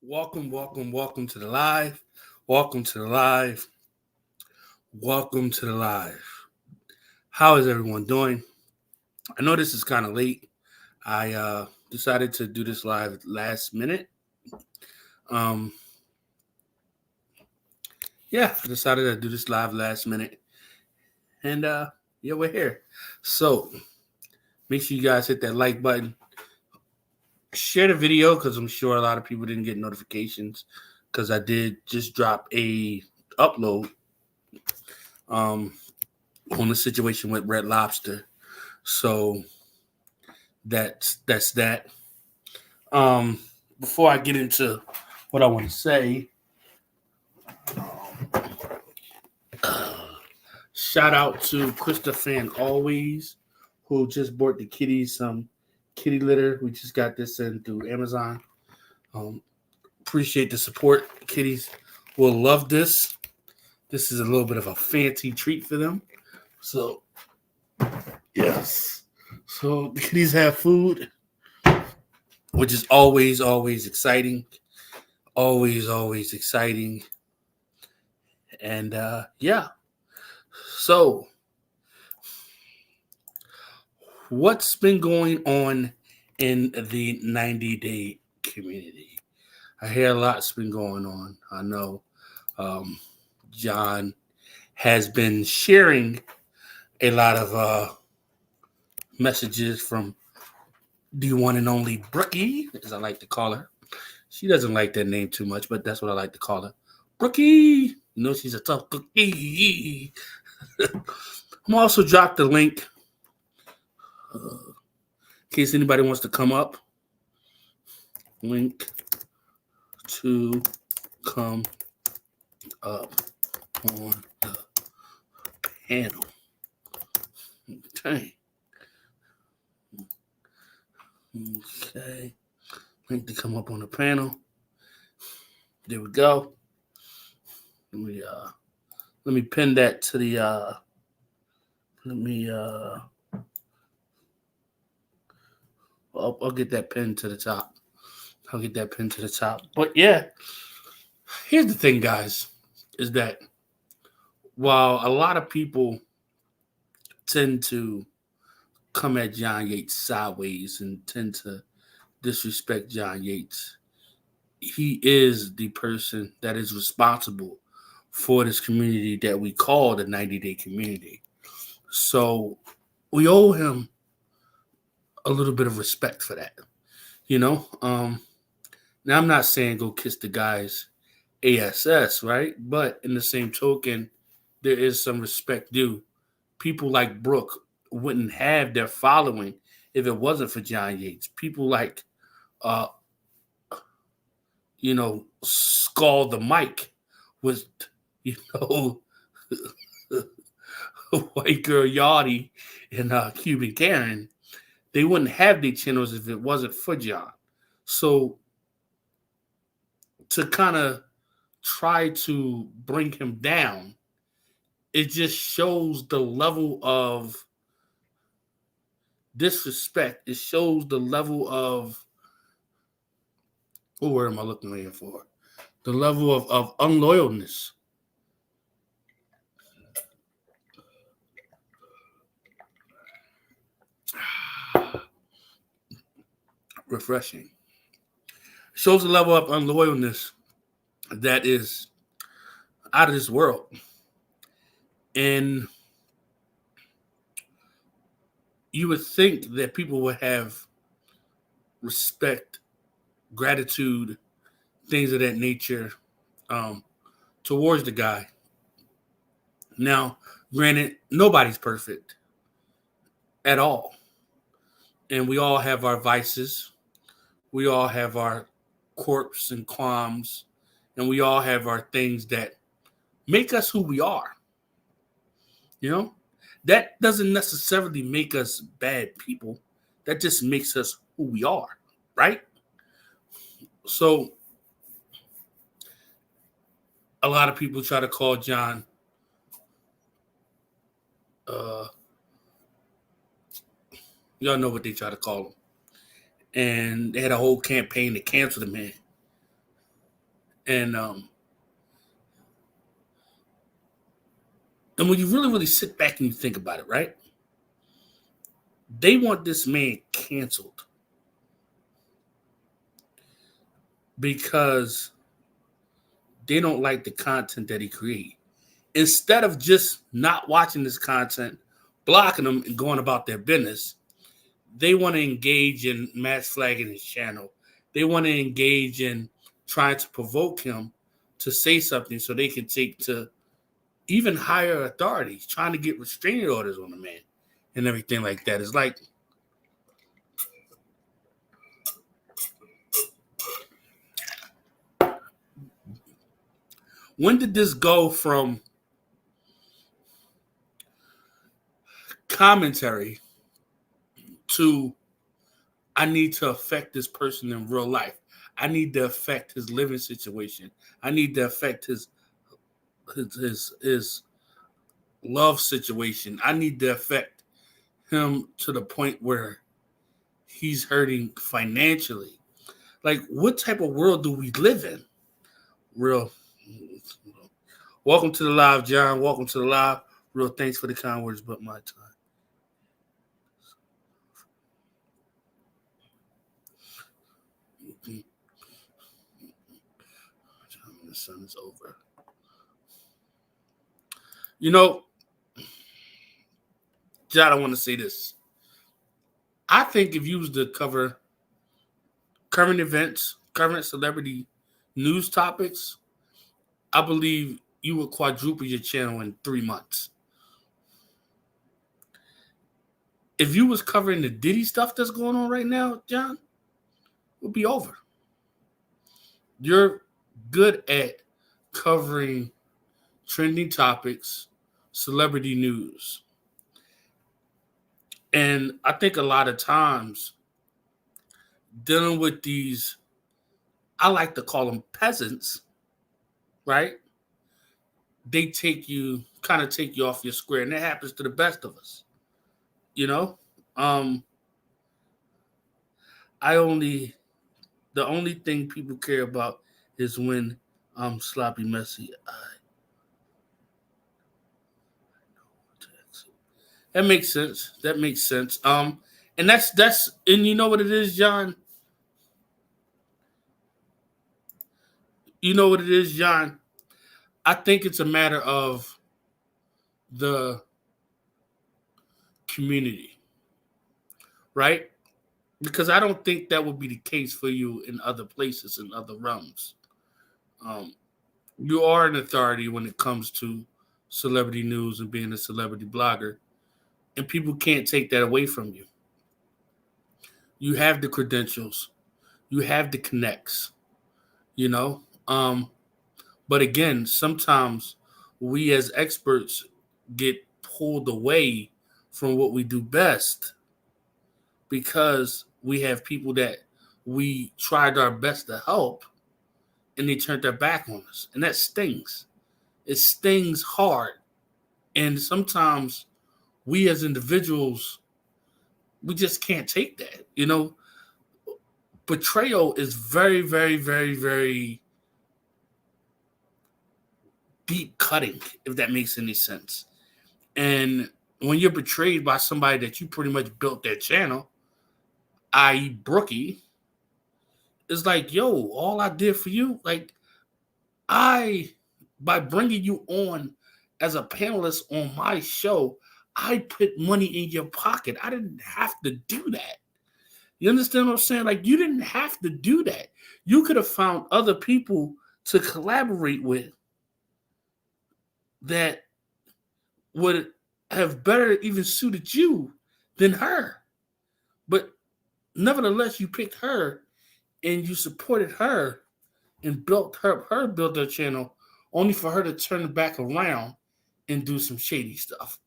Welcome to the live. Welcome to the live. Welcome to the live. How is everyone doing? I know this is kind of late. I decided to do this live last minute. Um, I decided to do this live last minute, and we're here. So make sure you guys hit that like button, share the video because I'm sure a lot of people didn't get notifications because I did just drop a upload. On the situation with Red Lobster. So that's that. Um, Before I get into what I want to say, shout out to Krista Fan Always, who just bought the kitties some kitty litter. We just got this in through Amazon. Appreciate the support. Kitties will love this. This is a little bit of a fancy treat for them. So, yes. So the kitties have food, which is always exciting. Always exciting. And so what's been going on in the 90-day community? I hear a lot's been going on. I know John has been sharing a lot of messages from the one and only Brookie, as I like to call her. She doesn't like that name too much, but that's what I like to call her. Brookie! You know she's a tough cookie. I'm also dropped the link in case anybody wants to come up. Link to come up on the panel. Okay. Okay. Link to come up on the panel. There we go. Let me pin that to the I'll get that pin to the top. But yeah, here's the thing, guys, is that while a lot of people tend to come at John Yates sideways and tend to disrespect John Yates, he is the person that is responsible for this community that we call the 90-day community. So we owe him a little bit of respect for that. Now I'm not saying go kiss the guy's ASS, right? But in the same token, there is some respect due. People like Brooke wouldn't have their following if it wasn't for John Yates. People like Skull the Mic with, White Girl Yachty and Cuban Karen. They wouldn't have their channels if it wasn't for John. So to kind of try to bring him down, it just shows the level of disrespect. It shows the level of, what word am I looking here for? The level of unloyalness. Refreshing. Shows a level of unloyalness that is out of this world. And you would think that people would have respect, gratitude, things of that nature towards the guy. Now, granted, nobody's perfect at all. And we all have our vices. We all have our quirks and qualms. And we all have our things that make us who we are. That doesn't necessarily make us bad people. That just makes us who we are, right? So a lot of people try to call John y'all know what they try to call him. And they had a whole campaign to cancel the man. And when you really, really sit back and you think about it, right? They want this man canceled because they don't like the content that he creates. Instead of just not watching this content, blocking them and going about their business, they want to engage in mass flagging his channel. They want to engage in trying to provoke him to say something so they can take to even higher authorities, trying to get restraining orders on the man and everything like that. It's like, when did this go from commentary to I need to affect this person in real life? I need to affect his living situation. I need to affect his love situation. I need to affect him to the point where he's hurting financially. Like, what type of world do we live in? Real. Welcome to the live, John. Welcome to the live. Real thanks for the kind words, but my time. The sun is over. You know, John, I want to say this. I think if you was to cover current events, current celebrity news topics, I believe you would quadruple your channel in 3 months. If you was covering the Diddy stuff that's going on right now, John, it would be over. You're good at covering trending topics, celebrity news. And I think a lot of times dealing with these, I like to call them peasants, right? They kind of take you off your square, and that happens to the best of us. You know, the only thing people care about is when I'm sloppy, messy. That makes sense. That makes sense. And and you know what it is, John? You know what it is, John? I think it's a matter of the community, right? Because I don't think that would be the case for you in other places, in other realms. Um, you are an authority when it comes to celebrity news and being a celebrity blogger, and people can't take that away from you. You have the credentials, you have the connects, you know. But again, sometimes we as experts get pulled away from what we do best because we have people that we tried our best to help and they turned their back on us. And that stings. It stings hard. And sometimes we as individuals, we just can't take that. You know, betrayal is very, very, very, very deep cutting, if that makes any sense. And when you're betrayed by somebody that you pretty much built their channel, i.e. Brookie, it's like, yo, all I did for you, like, by bringing you on as a panelist on my show, I put money in your pocket. I didn't have to do that. You understand what I'm saying? Like, you didn't have to do that. You could have found other people to collaborate with that would have better even suited you than her. But nevertheless, you picked her and you supported her and built her channel only for her to turn it back around and do some shady stuff.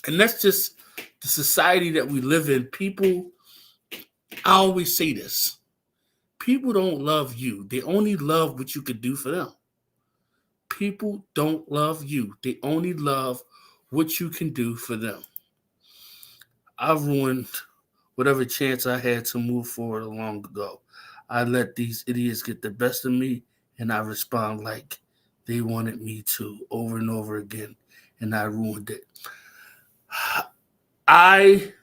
And that's just the society that we live in. People, I always say this, people don't love you. They only love what you could do for them. People don't love you. They only love what you can do for them. I've ruined whatever chance I had to move forward long ago. I let these idiots get the best of me, and I respond like they wanted me to over and over again, and I ruined it. I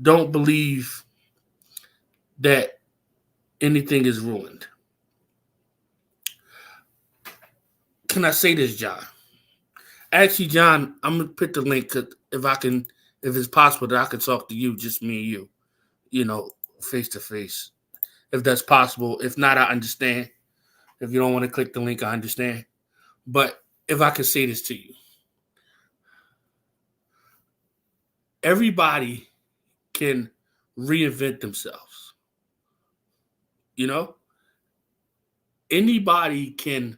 don't believe that anything is ruined. Can I say this, John? Actually, John, I'm gonna put the link if it's possible that I can talk to you, just me and you, face to face, if that's possible. If not, I understand. If you don't want to click the link, I understand. But if I could say this to you, everybody can reinvent themselves. You know, anybody can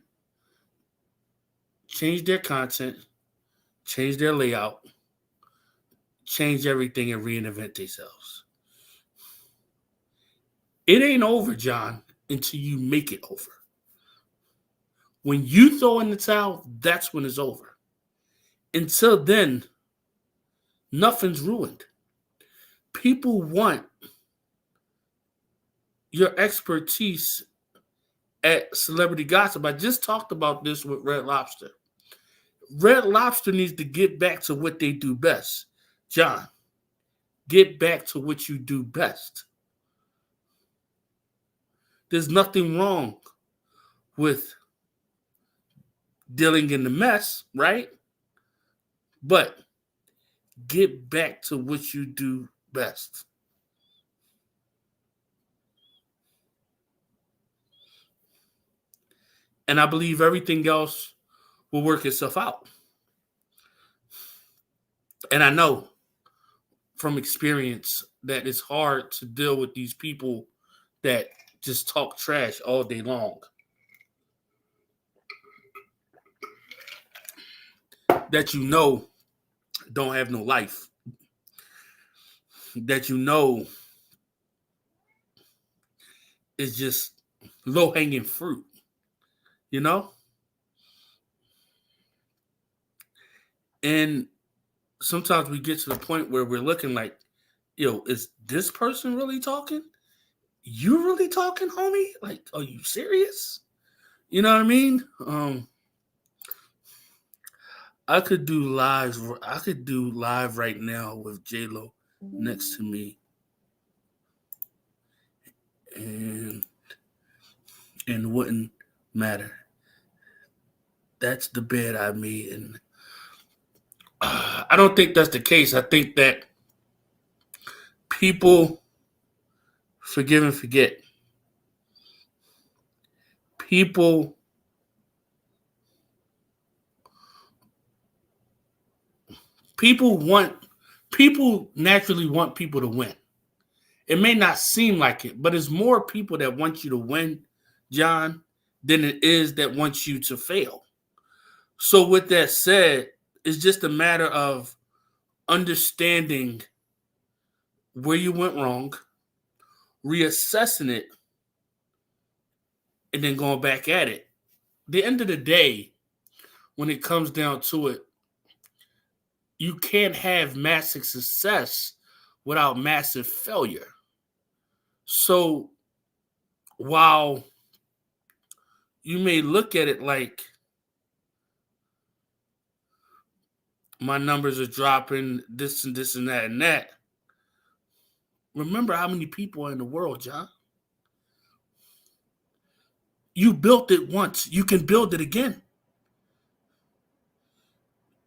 change their content, change their layout, change everything, and reinvent themselves. It ain't over, John, until you make it over. When you throw in the towel, that's when it's over. Until then, nothing's ruined. People want your expertise at celebrity gossip. I just talked about this with Red Lobster. Red Lobster needs to get back to what they do best. John, get back to what you do best. There's nothing wrong with dealing in the mess, right? But get back to what you do best. And I believe everything else will work itself out. And I know from experience that it's hard to deal with these people that just talk trash all day long. That don't have no life. That is just low hanging fruit, you know? And sometimes we get to the point where we're looking like, is this person really talking? You really talking, homie? Like, are you serious? You know what I mean? I could do live right now with J-Lo next to me. And wouldn't matter. That's the bed I made. And I don't think that's the case. I think that people forgive and forget. People naturally want people to win. It may not seem like it, but it's more people that want you to win, John, than it is that want you to fail. So with that said, it's just a matter of understanding where you went wrong, reassessing it, and then going back at it. The end of the day, when it comes down to it, you can't have massive success without massive failure. So while you may look at it like my numbers are dropping, this and this and that and that, remember how many people are in the world, John. You built it once. You can build it again.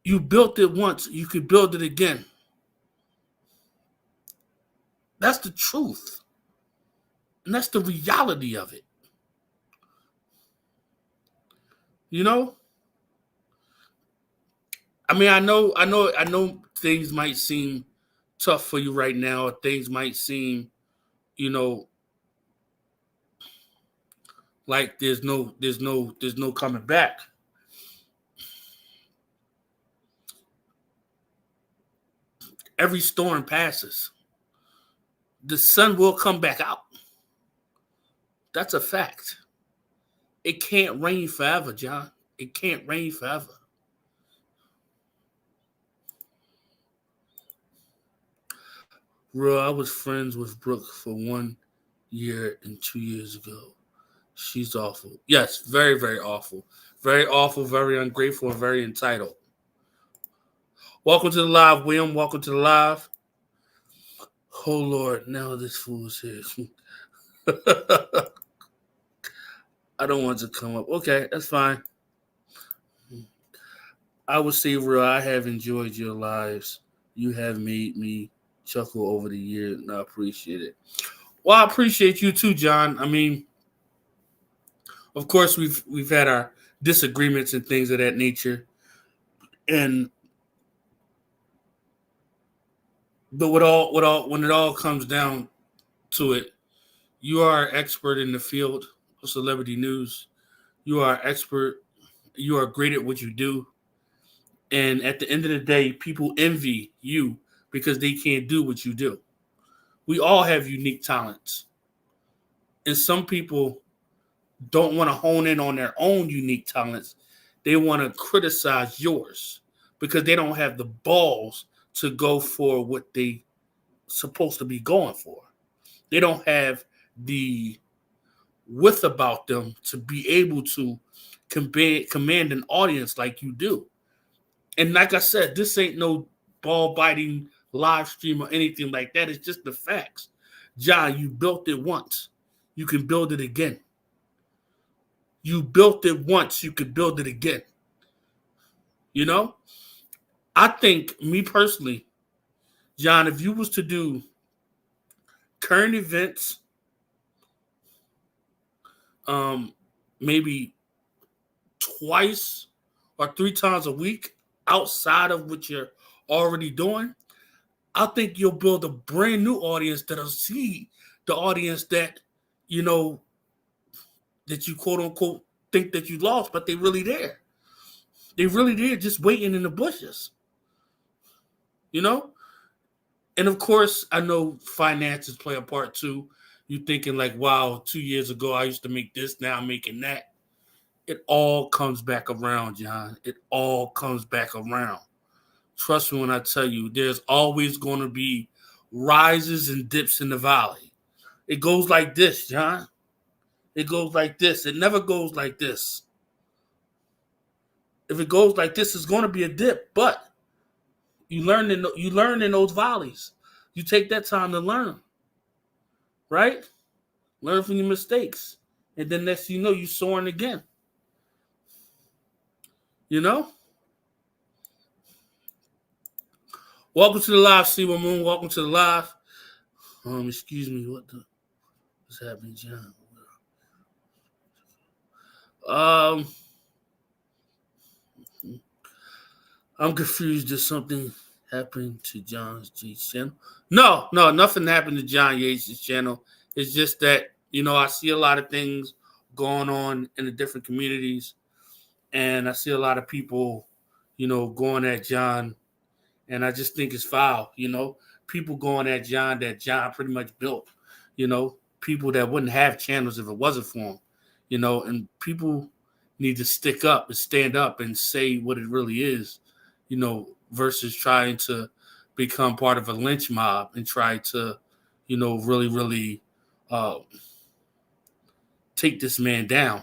You built it once. You can build it again. That's the truth. And that's the reality of it. You know? I mean, I know things might seem tough for you right now. Things might seem, like there's no coming back. Every storm passes. The sun will come back out. That's a fact. It can't rain forever, John. It can't rain forever. Bro, I was friends with Brooke for 1 year and 2 years ago. She's awful. Yes, very, very awful. Very awful, very ungrateful, and very entitled. Welcome to the live, William. Welcome to the live. Oh, Lord, now this fool is here. I don't want to come up. Okay, that's fine. I would say, real, I have enjoyed your lives. You have made me chuckle over the years, and I appreciate it. Well, I appreciate you too, John. I mean, of course, we've had our disagreements and things of that nature, and but when it all comes down to it, you are an expert in the field of celebrity news. You are an expert. You are great at what you do, and at the end of the day, people envy you because they can't do what you do. We all have unique talents, and some people don't want to hone in on their own unique talents. They want to criticize yours because they don't have the balls to go for what they supposed to be going for. They don't have the width about them to be able to command an audience like you do. And like I said, this ain't no ball biting live stream or anything like that. It's just the facts. John, you built it once. You can build it again. You built it once. You could build it again. You know? I think, me personally, John, if you was to do current events, maybe twice or three times a week outside of what you're already doing, I think you'll build a brand new audience that'll see the audience that, you know, that you quote unquote think that you lost, but they really there. They really there just waiting in the bushes. You know? And of course, I know finances play a part too. You thinking like, wow, 2 years ago I used to make this, now I'm making that. It all comes back around, John. It all comes back around. Trust me when I tell you, there's always going to be rises and dips in the valley. It goes like this, John. It goes like this. It never goes like this. If it goes like this, it's going to be a dip. But you learn in those valleys. You take that time to learn, right? Learn from your mistakes, and then next you know, you're soaring again. You know. Welcome to the live, Seawa Moon. Welcome to the live. Excuse me, what's happening, John? I'm confused. Did something happen to John Yates' channel? No, nothing happened to John Yates' channel. It's just that, I see a lot of things going on in the different communities, and I see a lot of people, going at John, and I just think it's foul, people going at John that John pretty much built, people that wouldn't have channels if it wasn't for him, and people need to stick up and stand up and say what it really is, versus trying to become part of a lynch mob and try to, really, really take this man down,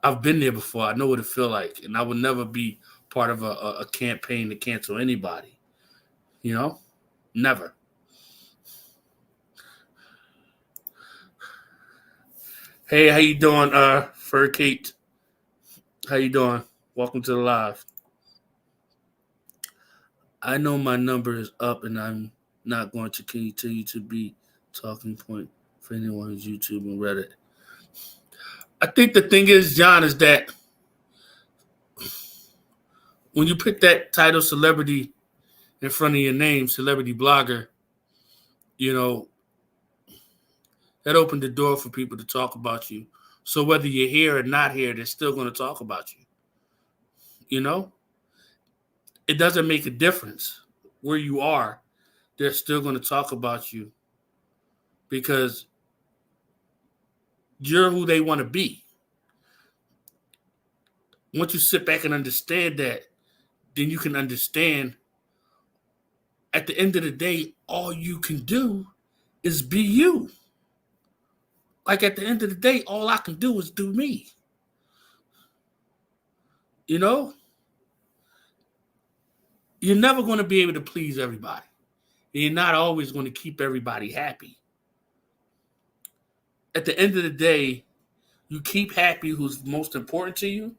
I've been there before. I know what it feel like, and I would never be part of a campaign to cancel anybody, never. Hey, how you doing, Fur Kate? How you doing? Welcome to the live. I know my number is up, and I'm not going to continue to be talking point for anyone who's YouTube and Reddit. I think the thing is, John, is that when you put that title celebrity in front of your name, celebrity blogger, that opened the door for people to talk about you. So whether you're here or not here, they're still going to talk about you. It doesn't make a difference where you are. They're still going to talk about you because you're who they want to be. Once you sit back and understand that, then you can understand at the end of the day, all you can do is be you. Like at the end of the day, all I can do is do me. You know, you're never going to be able to please everybody. You're not always going to keep everybody happy. At the end of the day, you keep happy who's most important to you,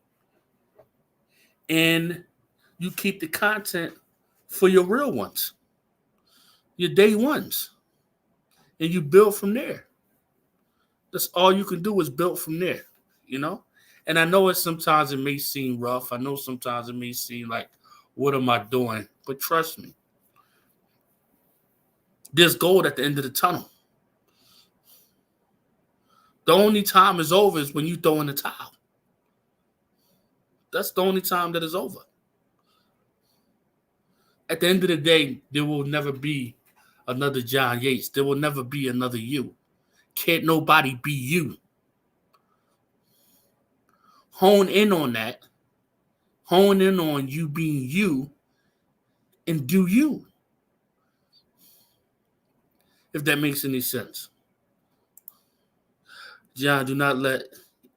and you keep the content for your real ones, your day ones, and you build from there. That's all you can do is build from there, you know? And I know sometimes it may seem rough. I know sometimes it may seem like, what am I doing? But trust me, there's gold at the end of the tunnel. The only time is over is when you throw in the towel. That's the only time that is over. At the end of the day, there will never be another John Yates. There will never be another you. Can't nobody be you. Hone in on that. Hone in on you being you and do you. If that makes any sense. John, do not let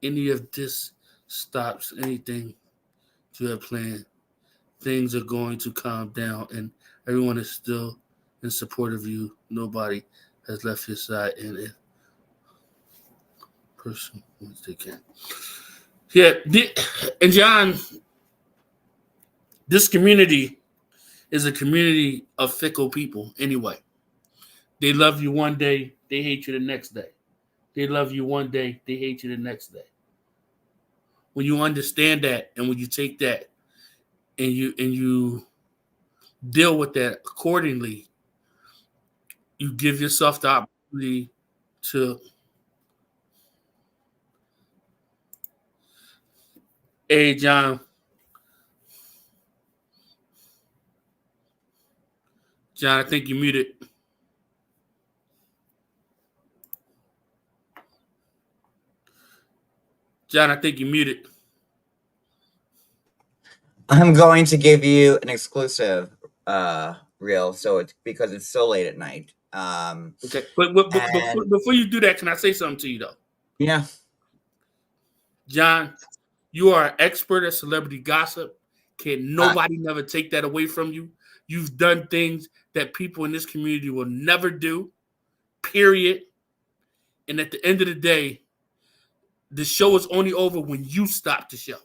any of this stop anything you have planned. Things are going to calm down and everyone is still in support of you. Nobody has left your side, and if person once they can. Yeah, and John, this community is a community of fickle people anyway. They love you one day, they hate you the next day. They love you one day, they hate you the next day. When you understand that and when you take that and you deal with that accordingly, you give yourself the opportunity to hey John. John, I think you muted. John, I think you muted. I'm going to give you an exclusive reel, so it's because it's so late at night. Okay, but And before you do that, can I say something to you though? yeah, John, you are an expert at celebrity gossip. Can uh, nobody never take that away from you. You've done things that people in this community will never do, period. And at the end of the day, the show is only over when you stop the show.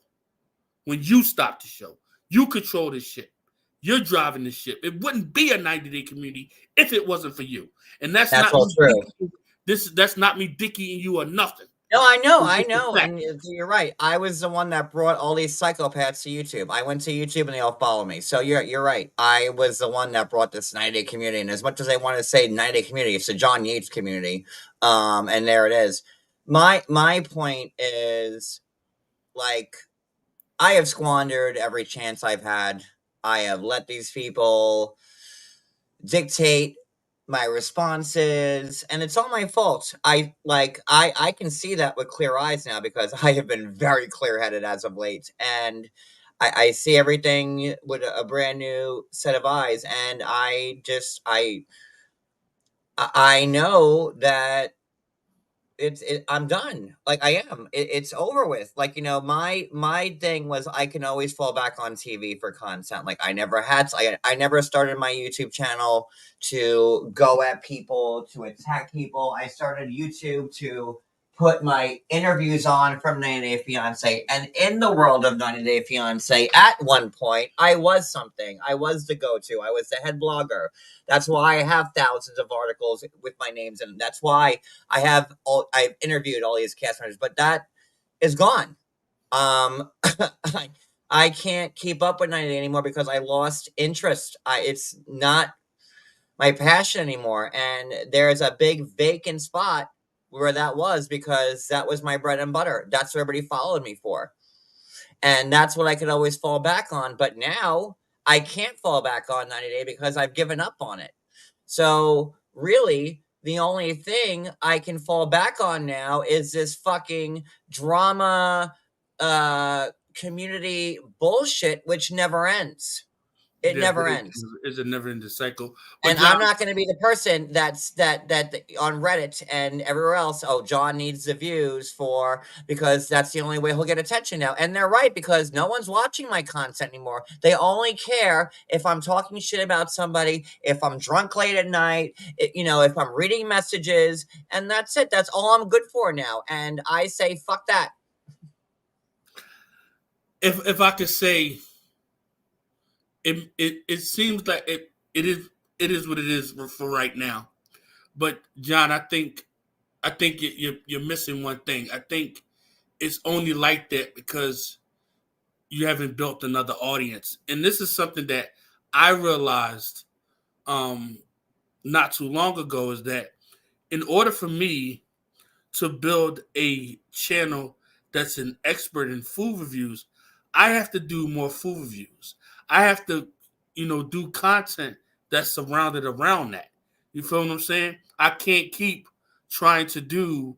When you stop the show, you control this shit. You're driving the ship. It wouldn't be a 90-day community if it wasn't for you. And that's that's not all me true. dicking, that's not me dickieing you or nothing. No, It's I just a know, fact. and you're right. I was the one that brought all these psychopaths to YouTube. I went to YouTube and they all follow me. So you're right. I was the one that brought this 90-day community. And as much as I want to say 90-day community, it's the John Yates community. And there it is. My point is, like, I have squandered every chance I've had. I have let these people dictate my responses, and it's all my fault. I can see that with clear eyes now because I have been very clear-headed as of late, and I see everything with a brand new set of eyes, and I know that I'm done. Like I am. It's over with. Like, my thing was I can always fall back on TV for content. Like I never had I never started my YouTube channel to go at people, to attack people. I started YouTube to put my interviews on from 90 Day Fiance. And in the world of 90 Day Fiance, at one point, I was something. I was the go-to. I was the head blogger. That's why I have thousands of articles with my names in. That's why I've interviewed all these cast members, but that is gone. I, I can't keep up with 90 anymore because I lost interest. It's not my passion anymore. And there's a big vacant spot where that was because that was my bread and butter. That's what everybody followed me for. And that's what I could always fall back on. But now I can't fall back on 90 Day because I've given up on it. So really, the only thing I can fall back on now is this fucking drama community bullshit, which never ends. It Yeah, never but ends. it's a never ending cycle. But And John, I'm not going to be the person that on Reddit and everywhere else. Oh, John needs the views for because that's the only way he'll get attention now. And they're right because no one's watching my content anymore. They only care if I'm talking shit about somebody, if I'm drunk late at night, if I'm reading messages, and that's it. That's all I'm good for now. And I say fuck that. if I could say, it seems like it is what it is for right now. But John, I think you're missing one thing. I think it's only like that because you haven't built another audience, and this is something that I realized um, not too long ago. Is that in order for me to build a channel that's an expert in food reviews, I have to do more food reviews. I have to, do content that's surrounded around that. You feel what I'm saying? I can't keep trying to do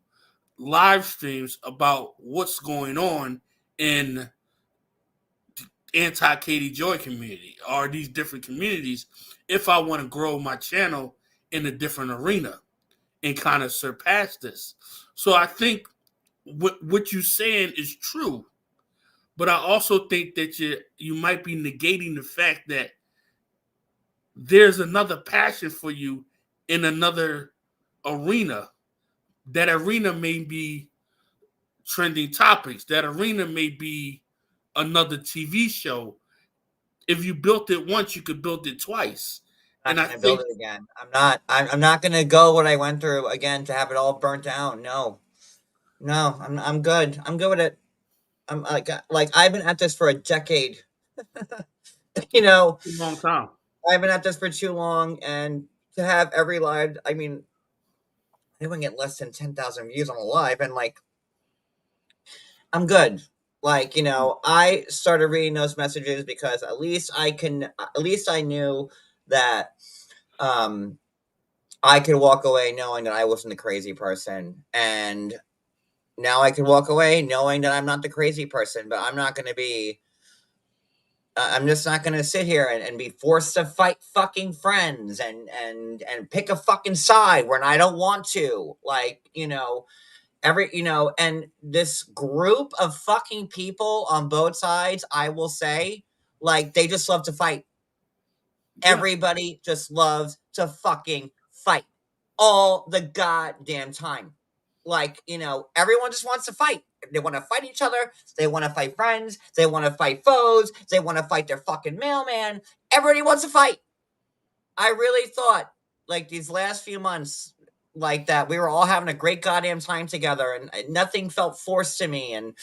live streams about what's going on in anti Katie Joy community or these different communities if I want to grow my channel in a different arena and kind of surpass this. So I think what you're saying is true, but I also think that you might be negating the fact that there's another passion for you in another arena. That arena may be trending topics. That arena may be another TV show. If you built it once, you could build it twice. I'm And not I going to build think it again. I'm not. I'm not going to go what I went through again to have it all burnt down. No, no. I'm good. I'm good with it. I'm like I've been at this for a decade. you know, it's a long time. I've been at this for too long, and to have every live, I mean, I wouldn't get less than 10,000 views on a live, and like I'm good. I started reading those messages because at least I knew that um I could walk away knowing that I wasn't the crazy person, and now I can walk away knowing that I'm not the crazy person, but I'm not going to be I'm just not gonna sit here and be forced to fight fucking friends and pick a fucking side when I don't want to. And this group of fucking people on both sides, I will say, like they just love to fight. Yeah. Everybody just loves to fucking fight all the goddamn time. Everyone just wants to fight. They want to fight each other. They want to fight friends. They want to fight foes. They want to fight their fucking mailman. Everybody wants to fight. I really thought, like, these last few months, like, that we were all having a great goddamn time together and nothing felt forced to me. And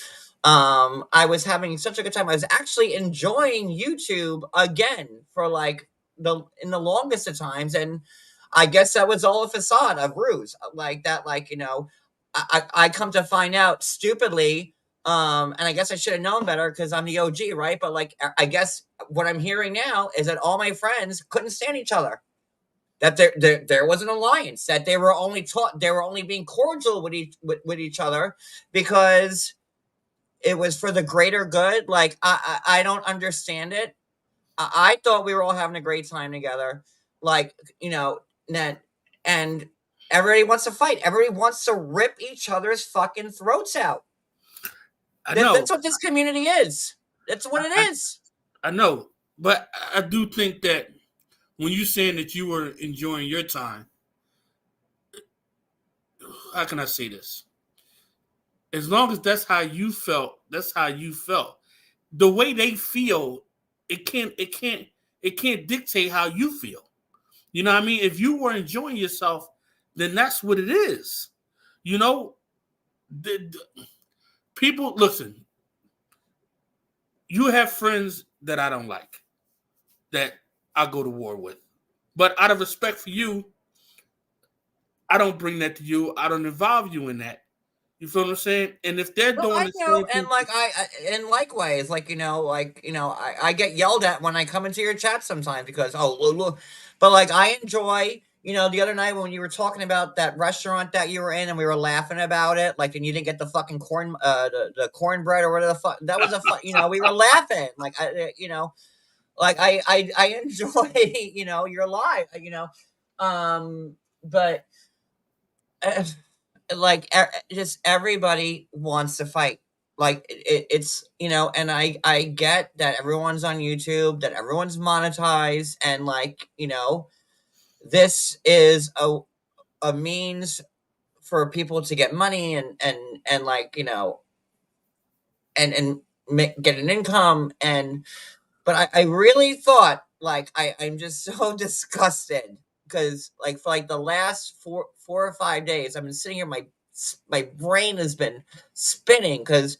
I was having such a good time. I was actually enjoying YouTube again for like in the longest of times, and I guess that was all a facade, a ruse, like that. I come to find out stupidly, and I guess I should have known better because I'm the OG, right? But like, I guess what I'm hearing now is that all my friends couldn't stand each other. That there was an alliance. That they were only being cordial with each other because it was for the greater good. Like I don't understand it. I thought we were all having a great time together. Like that, and everybody wants to fight. Everybody wants to rip each other's fucking throats out. I know. That's what this community is. That's what it I, is. I know. But I do think that when you're saying that you were enjoying your time, how can I say this? As long as that's how you felt, that's how you felt. The way they feel, it can't it can't it can't dictate how you feel. You know what I mean? If you were enjoying yourself, then that's what it is. You know, people listen. You have friends that I don't like, that I go to war with. But out of respect for you, I don't bring that to you. I don't involve you in that. You feel what I'm saying? And if they're No, doing I the know, same and thing, and likewise, I get yelled at when I come into your chat sometimes because look, but like I enjoy. The other night when you were talking about that restaurant that you were in, and we were laughing about it, like, and you didn't get the fucking the cornbread or whatever the fuck. That was a fun. We were laughing, like, Like I enjoy, your live, but uh, like just everybody wants to fight. Like it's and I get that everyone's on YouTube, that everyone's monetized, and like this is a means for people to get money and like and get an income. But I really thought, like, I'm just so disgusted because, like, for like the last 4 or 5 days, I've been sitting here. My brain has been spinning because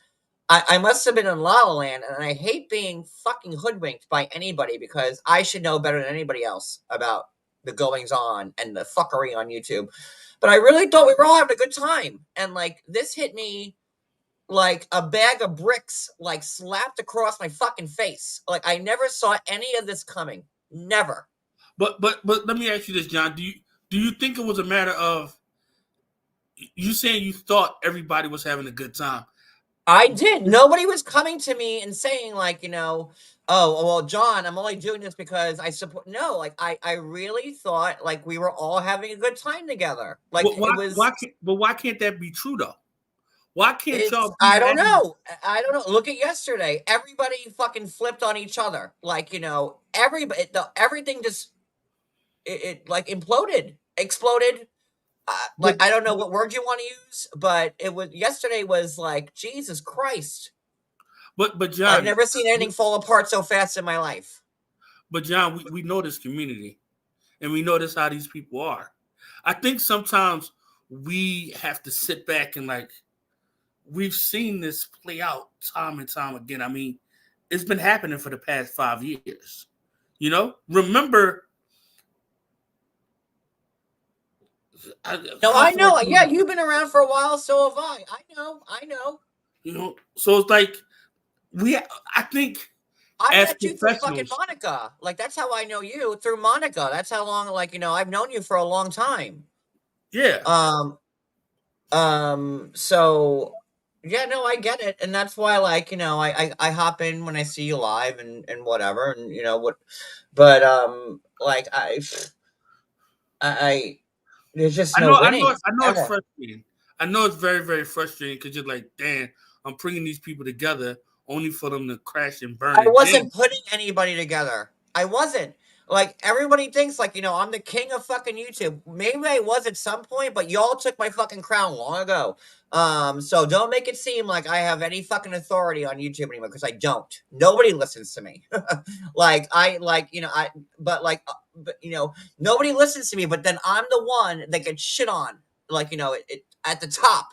I must have been in La La Land, and I hate being fucking hoodwinked by anybody because I should know better than anybody else about the goings on and the fuckery on YouTube. But I really thought we were all having a good time, and like this hit me like a bag of bricks, like slapped across my fucking face. Like I never saw any of this coming. Never. But let me ask you this, John. Do you think it was a matter of you saying you thought everybody was having a good time? I did. Nobody was coming to me and saying like, oh well, John, I'm only doing this because I support. No, like I really thought like we were all having a good time together. Like Why it was. why can't that be true though? Why can't It's y'all I be don't having? know. I don't know. Look at yesterday. Everybody fucking flipped on each other. Like, everybody everything just it like imploded, exploded. Like But I don't know what word you want to use, but it was yesterday was like Jesus Christ. but I've John, never seen anything fall apart so fast in my life. we know this community, and we know this how these people are. I think sometimes we have to sit back and like we've seen this play out time and time again. I mean, it's been happening for the past 5 years. Remember, No, how I far know. Yeah, can you've been around for a while, so have I. I know. I know. so it's like we. I think I as met you through fucking professionals, Monica. Like that's how I know you through Monica. That's how long. Like I've known you for a long time. yeah. Um, so yeah, no, I get it. And that's why like, I hop in when I see you live and whatever and what but like I there's just no winning I know it's ever. frustrating. I know it's very, very frustrating because you're like, damn, I'm bringing these people together only for them to crash and burn I again. wasn't putting anybody together. I wasn't. Like everybody thinks like, I'm the king of fucking YouTube. Maybe I was at some point, but y'all took my fucking crown long ago. So don't make it seem like I have any fucking authority on YouTube anymore because I don't. Nobody listens to me. Like I like, I but like but nobody listens to me, but then I'm the one that gets shit on. Like, at the top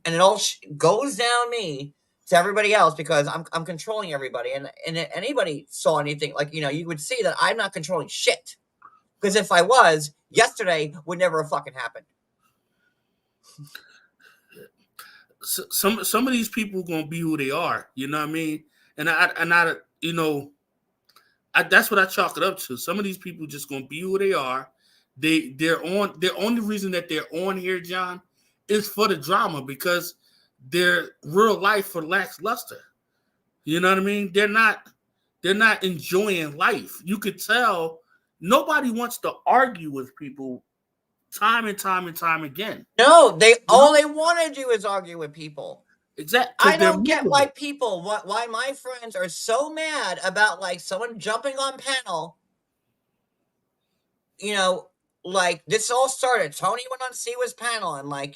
and it all goes down me to everybody else because I'm controlling everybody. And if anybody saw anything, like you would see that I'm not controlling shit. Because if I was, yesterday would never have fucking happened. Some of these people gonna be who they are. You know what I mean? And I that's what I chalk it up to. Some of these people just gonna be who they are. They're on. The only reason that they're on here, John, is for the drama because their real life for lackluster. You know what I mean? They're not enjoying life. You could tell nobody wants to argue with people time and time and time again. No, they You all know? they want to do is argue with people. Exactly, I because they're don't get why miserable. people, why my friends are so mad about like someone jumping on panel. You know, like this all started. Tony went on Siwa's panel, and like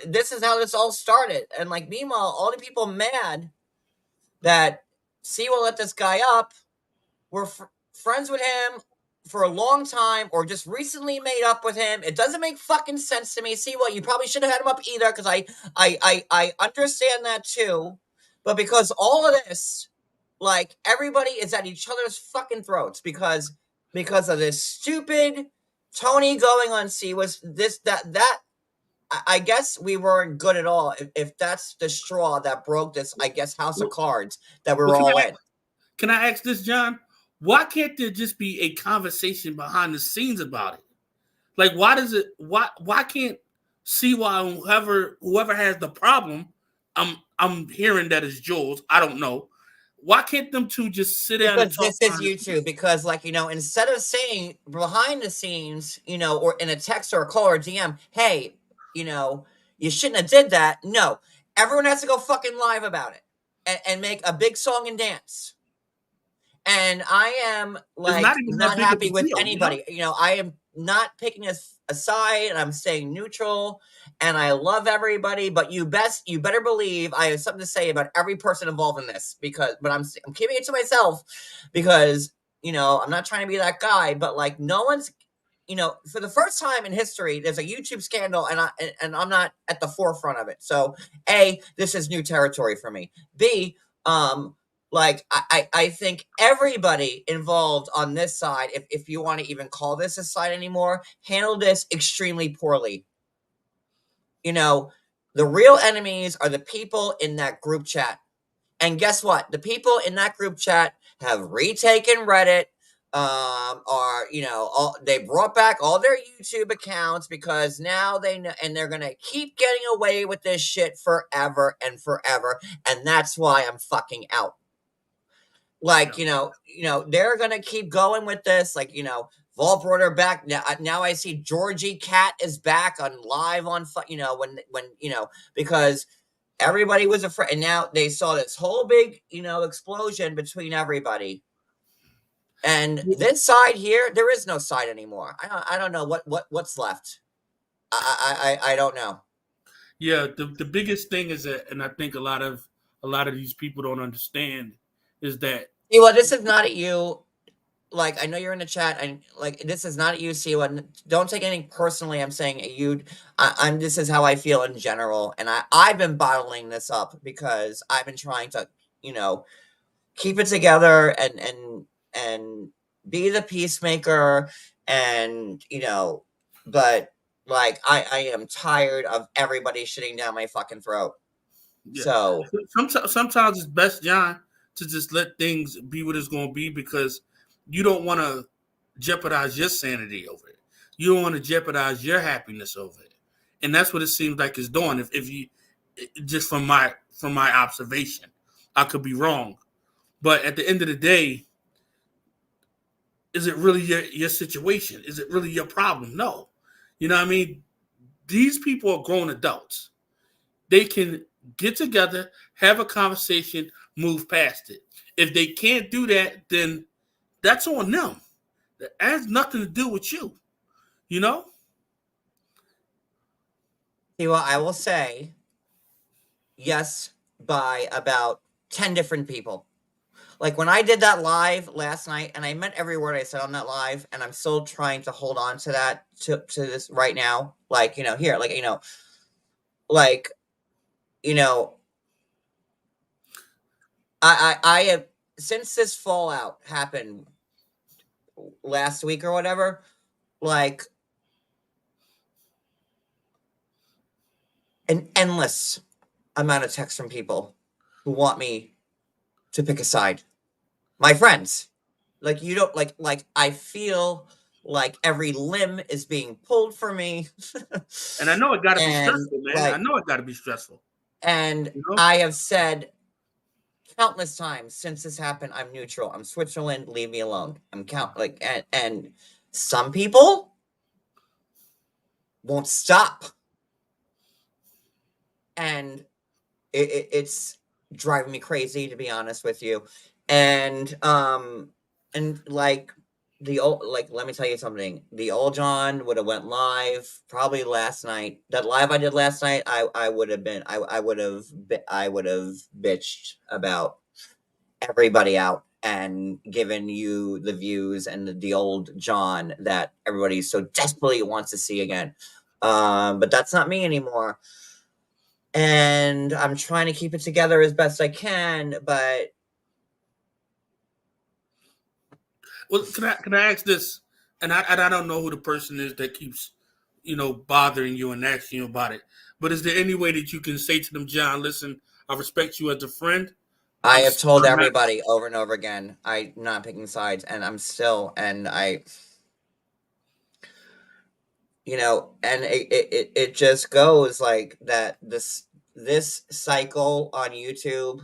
this is how this all started. And like meanwhile, all the people mad that Siwa let this guy up were friends with him for a long time or just recently made up with him. It doesn't make fucking sense to me. Siwa, you probably shouldn't have had him up either because I understand that too. But because all of this, like everybody is at each other's fucking throats because of this stupid Tony going on Siwa's this that I guess we weren't good at all. If that's the straw that broke this, I guess house of Well, cards that we well, were all in. can I ask this, John? Why can't there just be a conversation behind the scenes about it? Like, why does it? Why can't see why whoever has the problem? I'm hearing that it's Jules. I don't know. Why can't them two just sit down and Because talk this is behind the YouTube. scenes? Because, like, instead of saying behind the scenes, or in a text or a call or DM, hey, you shouldn't have did that. No, everyone has to go fucking live about it and make a big song and dance. And I am, It's not like, even that not big of happy a with deal, you know? anybody. I am not picking a side, and I'm staying neutral, and I love everybody, but you better believe I have something to say about every person involved in this, but I'm keeping it to myself because, I'm not trying to be that guy, but, like, no one's, for the first time in history, there's a YouTube scandal, and I'm not at the forefront of it. So, A, this is new territory for me. B, like, I think everybody involved on this side, if you want to even call this a side anymore, handled this extremely poorly. The real enemies are the people in that group chat. And guess what? The people in that group chat have retaken Reddit, or they brought back all their YouTube accounts because now they know, and they're gonna keep getting away with this shit forever and forever. And that's why I'm fucking out. Like, Yeah. they're gonna keep going with this. Like, Vol brought her back. Now I see Georgie Cat is back on live on, when because everybody was afraid, and now they saw this whole big, explosion between everybody. And this side here, there is no side anymore. I don't know what's left. I don't know. Yeah, the biggest thing is that, and I think a lot of these people don't understand, is that Well, this is not at you. Like, I know you're in the chat, and, like, this is not at you, Siwa. Don't take anything personally. I'm saying you. I'm. This is how I feel in general, and I've been bottling this up because I've been trying to, keep it together and be the peacemaker, and but, like, I am tired of everybody shitting down my fucking throat. yeah, So sometimes it's best, John, to just let things be what it's going to be because you don't want to jeopardize your sanity over it. You don't want to jeopardize your happiness over it, and that's what it seems like it's doing. If you just from my observation, I could be wrong, but at the end of the day, is it really your situation? Is it really your problem? No. You know what I mean? These people are grown adults. They can get together, have a conversation, move past it. If they can't do that, then that's on them. That has nothing to do with you, you know? see what I will say. Yes, by about 10 different people. Like, when I did that live last night, and I meant every word I said on that live, and I'm still trying to hold on to that to this right now. Like, here, like, like, you know, I have, since this fallout happened last week or whatever, like, an endless amount of texts from people who want me to pick a side. My friends. Like, you don't, like, I feel like every limb is being pulled for me. And I know it got to be and stressful, man. I like know it got to be stressful, and you know? I have said countless times since this happened, I'm neutral. I'm Switzerland, leave me alone. And some people won't stop. And it's driving me crazy, to be honest with you. And like, the old, like, let me tell you something. The old John would have went live probably last night. That live I did last night, I would have been I would have bitched about everybody out and given you the views and the old John that everybody so desperately wants to see again. But that's not me anymore. And I'm trying to keep it together as best I can, but Well, can I ask this? And I don't know who the person is that keeps, bothering you and asking you about it. But is there any way that you can say to them, John, listen, I respect you as a friend. I I'm have told I'm not everybody over and over again, I'm not picking sides, and I'm still, and and it just goes like that. This cycle on YouTube,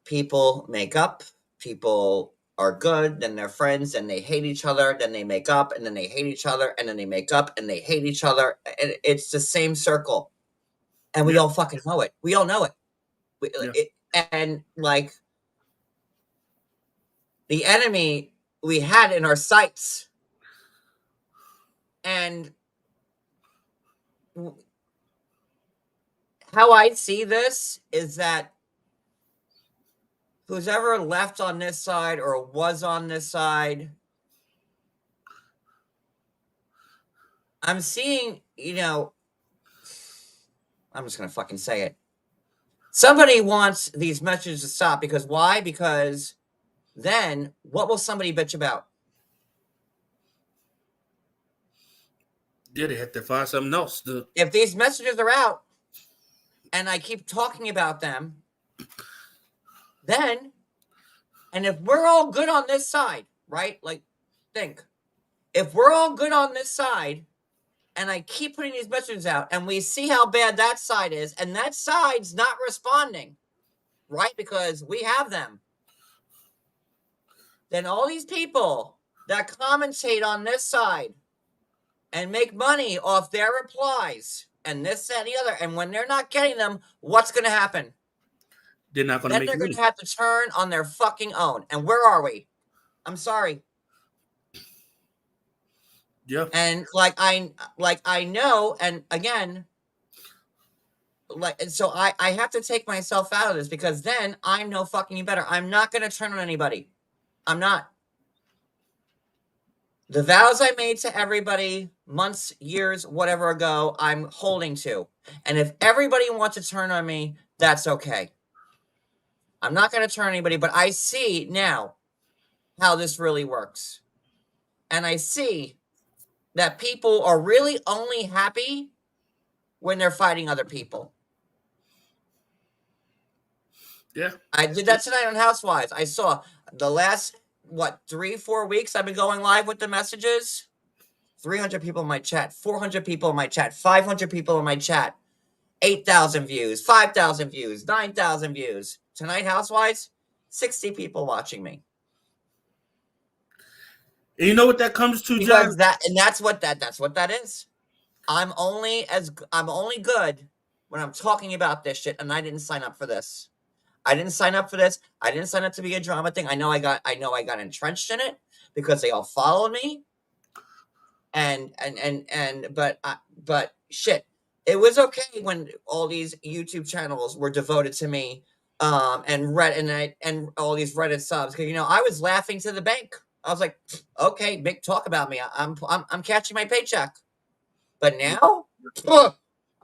people make up, people are good, then they're friends, then they hate each other, then they make up, and then they hate each other, and then they make up, and they hate each other. And it's the same circle. And we Yeah. all fucking know it. We all know it. Yeah. And like the enemy we had in our sights. And how I see this is that who's ever left on this side or was on this side, I'm seeing, I'm just going to fucking say it. Somebody wants these messages to stop because why? Because then what will somebody bitch about? Yeah, they have to find something else. If these messages are out and I keep talking about them, then, and if we're all good on this side, right? Like, think, if we're all good on this side and I keep putting these messages out and we see how bad that side is and that side's not responding, right? Because we have them. Then all these people that commentate on this side and make money off their replies and this, that, and the other, and when they're not getting them, what's going to happen? They're not going to Then make they're going money. to have to turn on their fucking own. And where are we? I'm sorry. Yeah. And I know, and again, so I have to take myself out of this because then I'm no fucking better. I'm not going to turn on anybody. I'm not. The vows I made to everybody months, years, whatever ago, I'm holding to. And if everybody wants to turn on me, that's okay. I'm not going to turn anybody, but I see now how this really works. And I see that people are really only happy when they're fighting other people. Yeah. I did that tonight on Housewives. I saw the last, 3-4 weeks I've been going live with the messages. 300 people in my chat, 400 people in my chat, 500 people in my chat, 8,000 views, 5,000 views, 9,000 views. Tonight, Housewives, 60 people watching me. And you know what that comes to, John? Because that's what that is. I'm only good when I'm talking about this shit, and I didn't sign up for this. I didn't sign up for this. I didn't sign up to be a drama thing. I know I got entrenched in it because they all followed me. But shit, it was okay when all these YouTube channels were devoted to me, and all these Reddit subs because I was laughing to the bank. I was like, okay, big talk about me. I'm catching my paycheck, but now,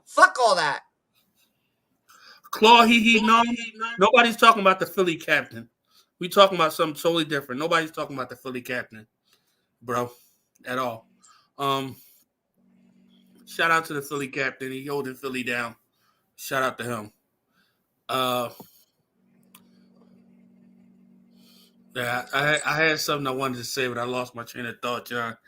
fuck all that. Claw, no. Nobody's talking about the Philly captain. We talking about something totally different. Nobody's talking about the Philly captain, bro, at all. Shout out to the Philly captain. He holding Philly down. Shout out to him. Yeah, I had something I wanted to say, but I lost my train of thought, John.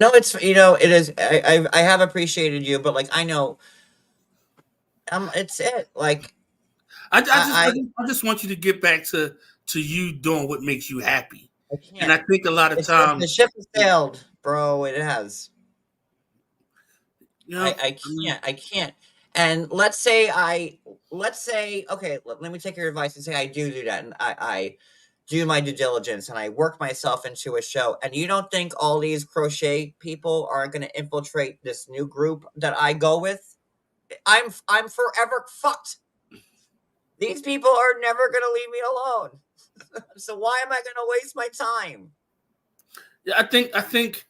No, it's it is. I have appreciated you, but like I know, it's it. Like I just want you to get back to you doing what makes you happy. I And I can't. think a lot of The times, ship has sailed, bro. It has. you know, I can't. And let's say okay, let me take your advice and say I do that, and I do my due diligence, and I work myself into a show. And you don't think all these crochet people are going to infiltrate this new group that I go with? I'm forever fucked. These people are never going to leave me alone. So why am I going to waste my time? yeah, I think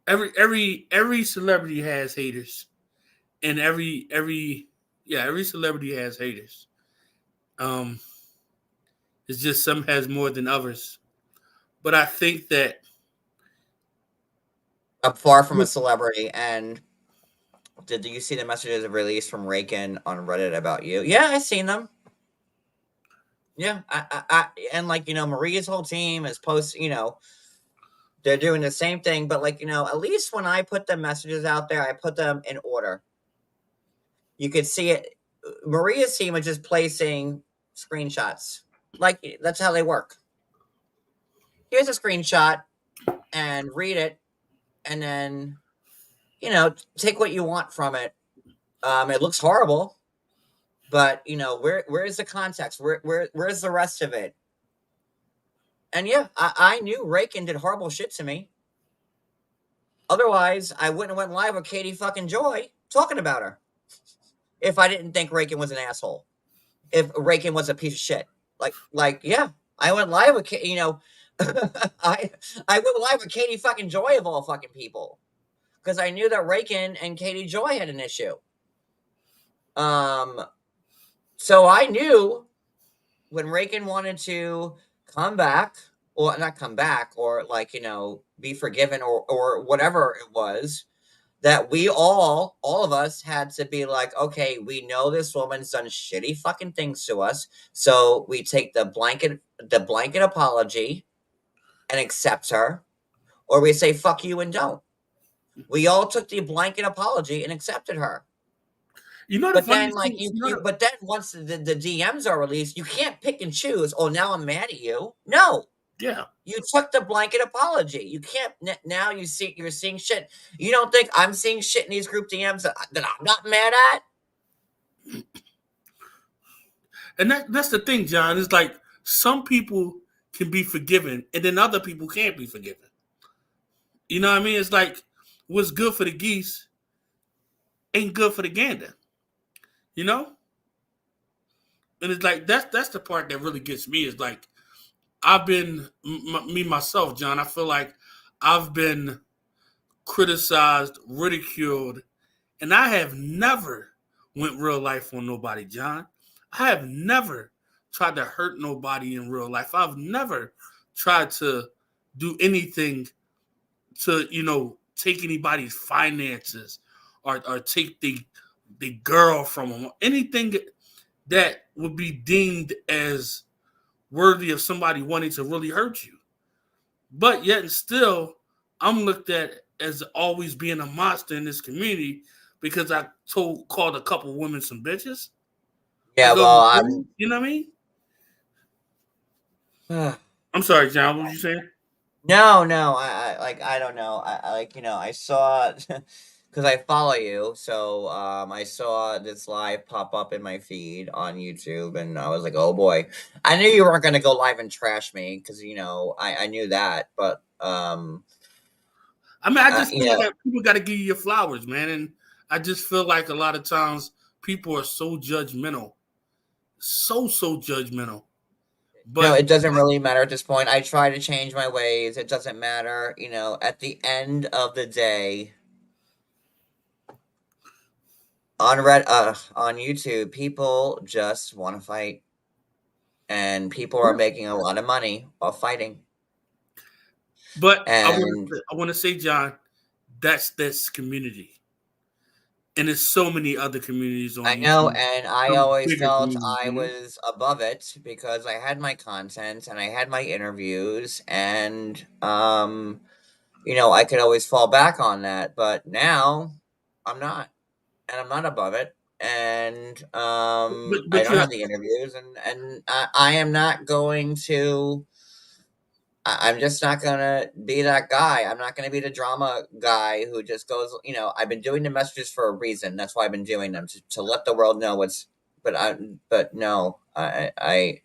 every celebrity has haters, and every celebrity has haters. Um, it's just some has more than others, but I think that I'm far from a celebrity, and did you see the messages released from Rakin on Reddit about you? Yeah, I seen them. Yeah, and Maria's whole team is they're doing the same thing, but at least when I put the messages out there, I put them in order. You could see it. Maria's team was just placing screenshots. Like, that's how they work. Here's a screenshot and read it, and then, take what you want from it. It looks horrible, but where's the context? Where's the rest of it? And yeah, I knew Rakin did horrible shit to me. Otherwise, I wouldn't have went live with Katie fucking Joy talking about her. If I didn't think Rakin was an asshole. If Rakin was a piece of shit. Yeah, I went live with I went live with Katie fucking Joy of all fucking people. Because I knew that Rakin and Katie Joy had an issue. So I knew when Rakin wanted to come back, or not come back, or be forgiven, or whatever it was, that we all of us had to be like, okay, we know this woman's done shitty fucking things to us, so we take the blanket apology and accept her, or we say fuck you and don't. We all took the blanket apology and accepted her. But then, but then once the DMs are released, you can't pick and choose. Oh, now I'm mad at you. No. Yeah. You took the blanket apology. You can't now. You're seeing shit. You don't think I'm seeing shit in these group DMs that I'm not mad at? And that's the thing, John. It's like some people can be forgiven, and then other people can't be forgiven. You know what I mean? It's like what's good for the geese ain't good for the gander. You know? And it's like that's the part that really gets me. Is like I've been me myself, John. I feel like I've been criticized, ridiculed, and I have never went real life on nobody, John. I have never tried to hurt nobody in real life. I've never tried to do anything to take anybody's finances or take the girl from them. Anything that would be deemed as worthy of somebody wanting to really hurt you. But yet and still, I'm looked at as always being a monster in this community because I called a couple women some bitches. Yeah, well, you know what I mean? I'm sorry, John. What were you saying? No, I don't know. I saw because I follow you, so I saw this live pop up in my feed on YouTube, and I was like, oh boy, I knew you weren't gonna go live and trash me because I knew that, but I mean, I just think that people got to give you your flowers, man, and I just feel like a lot of times people are so judgmental, so judgmental. But no, it doesn't really matter at this point. I try to change my ways. It doesn't matter. At the end of the day, on YouTube, people just want to fight, and people are making a lot of money off fighting. But I want to say, John, that's this community. And there's so many other communities on YouTube. I know, and I always felt I was above it because I had my content and I had my interviews, and I could always fall back on that. But now I'm not, and I'm not above it, and I don't have the interviews, and I am not going to. I'm just not gonna be that guy. I'm not gonna be the drama guy who just goes. I've been doing the messages for a reason. That's why I've been doing them to let the world know what's. But no, I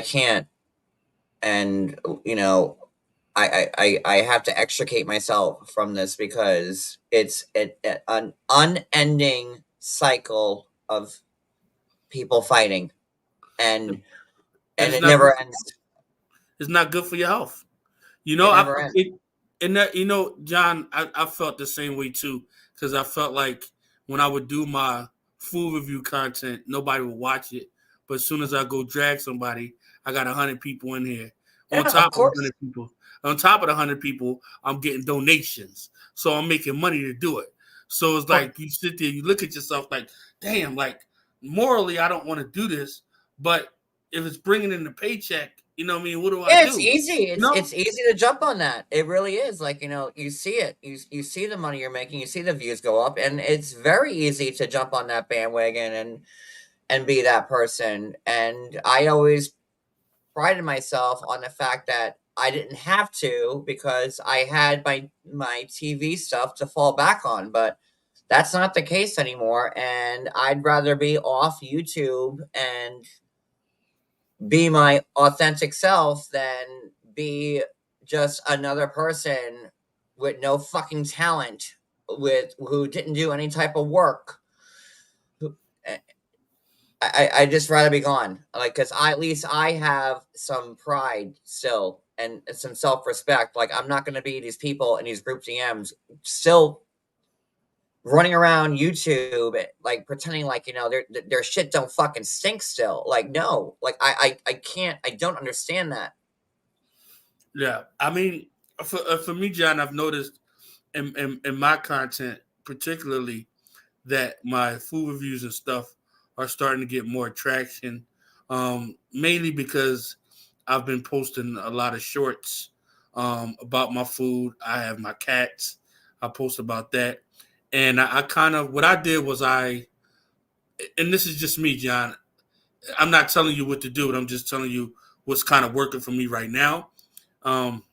can't, and I have to extricate myself from this because it's an unending cycle of people fighting, and it never ends. It's not good for your health. John, I felt the same way too because I felt like when I would do my food review content, nobody would watch it. But as soon as I go drag somebody, I got 100 people in here. On top of 100 people, on top of the 100 people, I'm getting donations, so I'm making money to do it. So it's like you sit there, you look at yourself like, damn, like morally, I don't want to do this, but if it's bringing in the paycheck, You know what I mean? What do I Yeah, do? it's easy. You know? It's easy to jump on that. It really is. Like, you see it. You see the money you're making, you see the views go up, and it's very easy to jump on that bandwagon and be that person. And I always prided myself on the fact that I didn't have to because I had my TV stuff to fall back on, but that's not the case anymore, and I'd rather be off YouTube and be my authentic self than be just another person with no fucking talent, with who didn't do any type of work. Who- eh, I just rather be gone, like, because I, at least I have some pride still and some self respect. Like, I'm not going to be these people in these group DMs still running around YouTube, like pretending like their shit don't fucking stink still. Like, no, like I can't. I don't understand that. Yeah. I mean, for me, John, I've noticed in my content, particularly, that my food reviews and stuff are starting to get more traction. Mainly because I've been posting a lot of shorts about my food. I have my cats. I post about that. And I kind of, what I did was and this is just me, John. I'm not telling you what to do, but I'm just telling you what's kind of working for me right now. Um,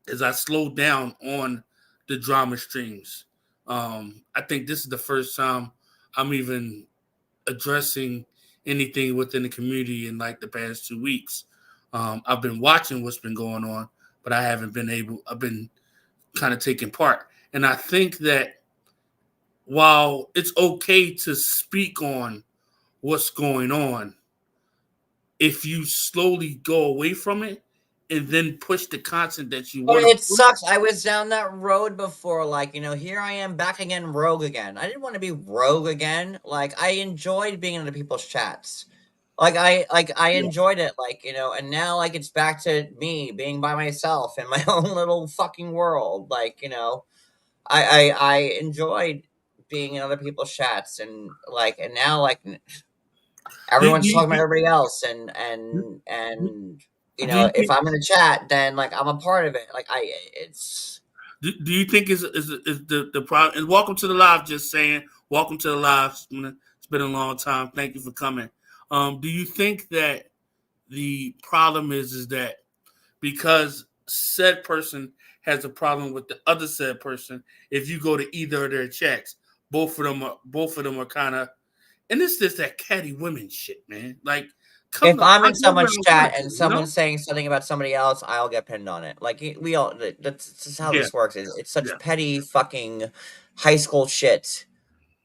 is I slowed down on the drama streams. I think this is the first time I'm even addressing anything within the community in like the past 2 weeks. I've been watching what's been going on, but I haven't been able. I've been kind of taking part, and I think that while it's okay to speak on what's going on, if you slowly go away from it and then push the content that you But want to it push. sucks. I was down that road before. Like, here I am back again, rogue again. I didn't want to be rogue again. Like, I enjoyed being in other people's chats. Like I Yeah. enjoyed it. Like, and now like it's back to me being by myself in my own little fucking world. Like, I enjoyed being in other people's chats, and now like Do, everyone's talking about do, everybody else, do, and do you if think I'm in a chat, then like I'm a part of it. Like it's do you think is the problem? And welcome to the live. Just saying, welcome to the live. It's been a long time. Thank you for coming. Do you think that the problem is that because said person has a problem with the other said person, if you go to either of their chats, both of them are kind of, and it's just that catty women shit, man. Like, come if to I'm I in go someone's around chat and with it. someone's saying something about somebody else, I'll get pinned on it. Like we all. That's just how Yeah, this works. It's yeah. such petty fucking high school shit.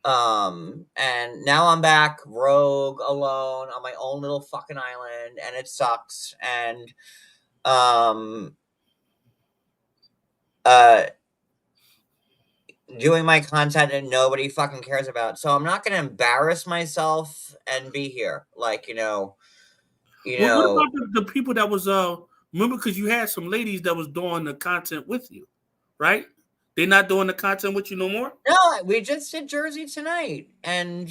And now I'm back rogue alone on my own little fucking island, and it sucks. And um uh doing my content and nobody fucking cares about. So I'm not gonna embarrass myself and be here. Like, you What know, about the people that was remember, because you had some ladies that was doing the content with you, right? They not doing the content with you no more. no, we just did Jersey tonight. And,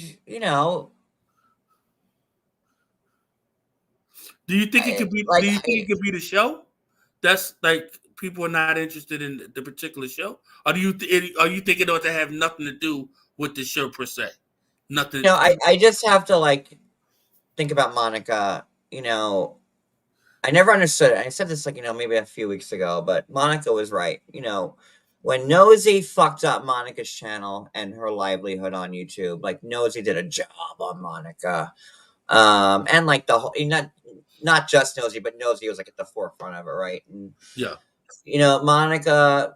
Do you think it could be? Do you think it could be the show? That's like people are not interested in the particular show, or are you thinking it ought to have nothing to do with the show per se? Nothing. I just have to like think about Monica. I never understood it. I said this like, maybe a few weeks ago, but Monica was right. When Nosy fucked up Monica's channel and her livelihood on YouTube, like Nosy did a job on Monica. And like the whole, not just Nosy, but Nosy was like at the forefront of it, right? And Yeah. Monica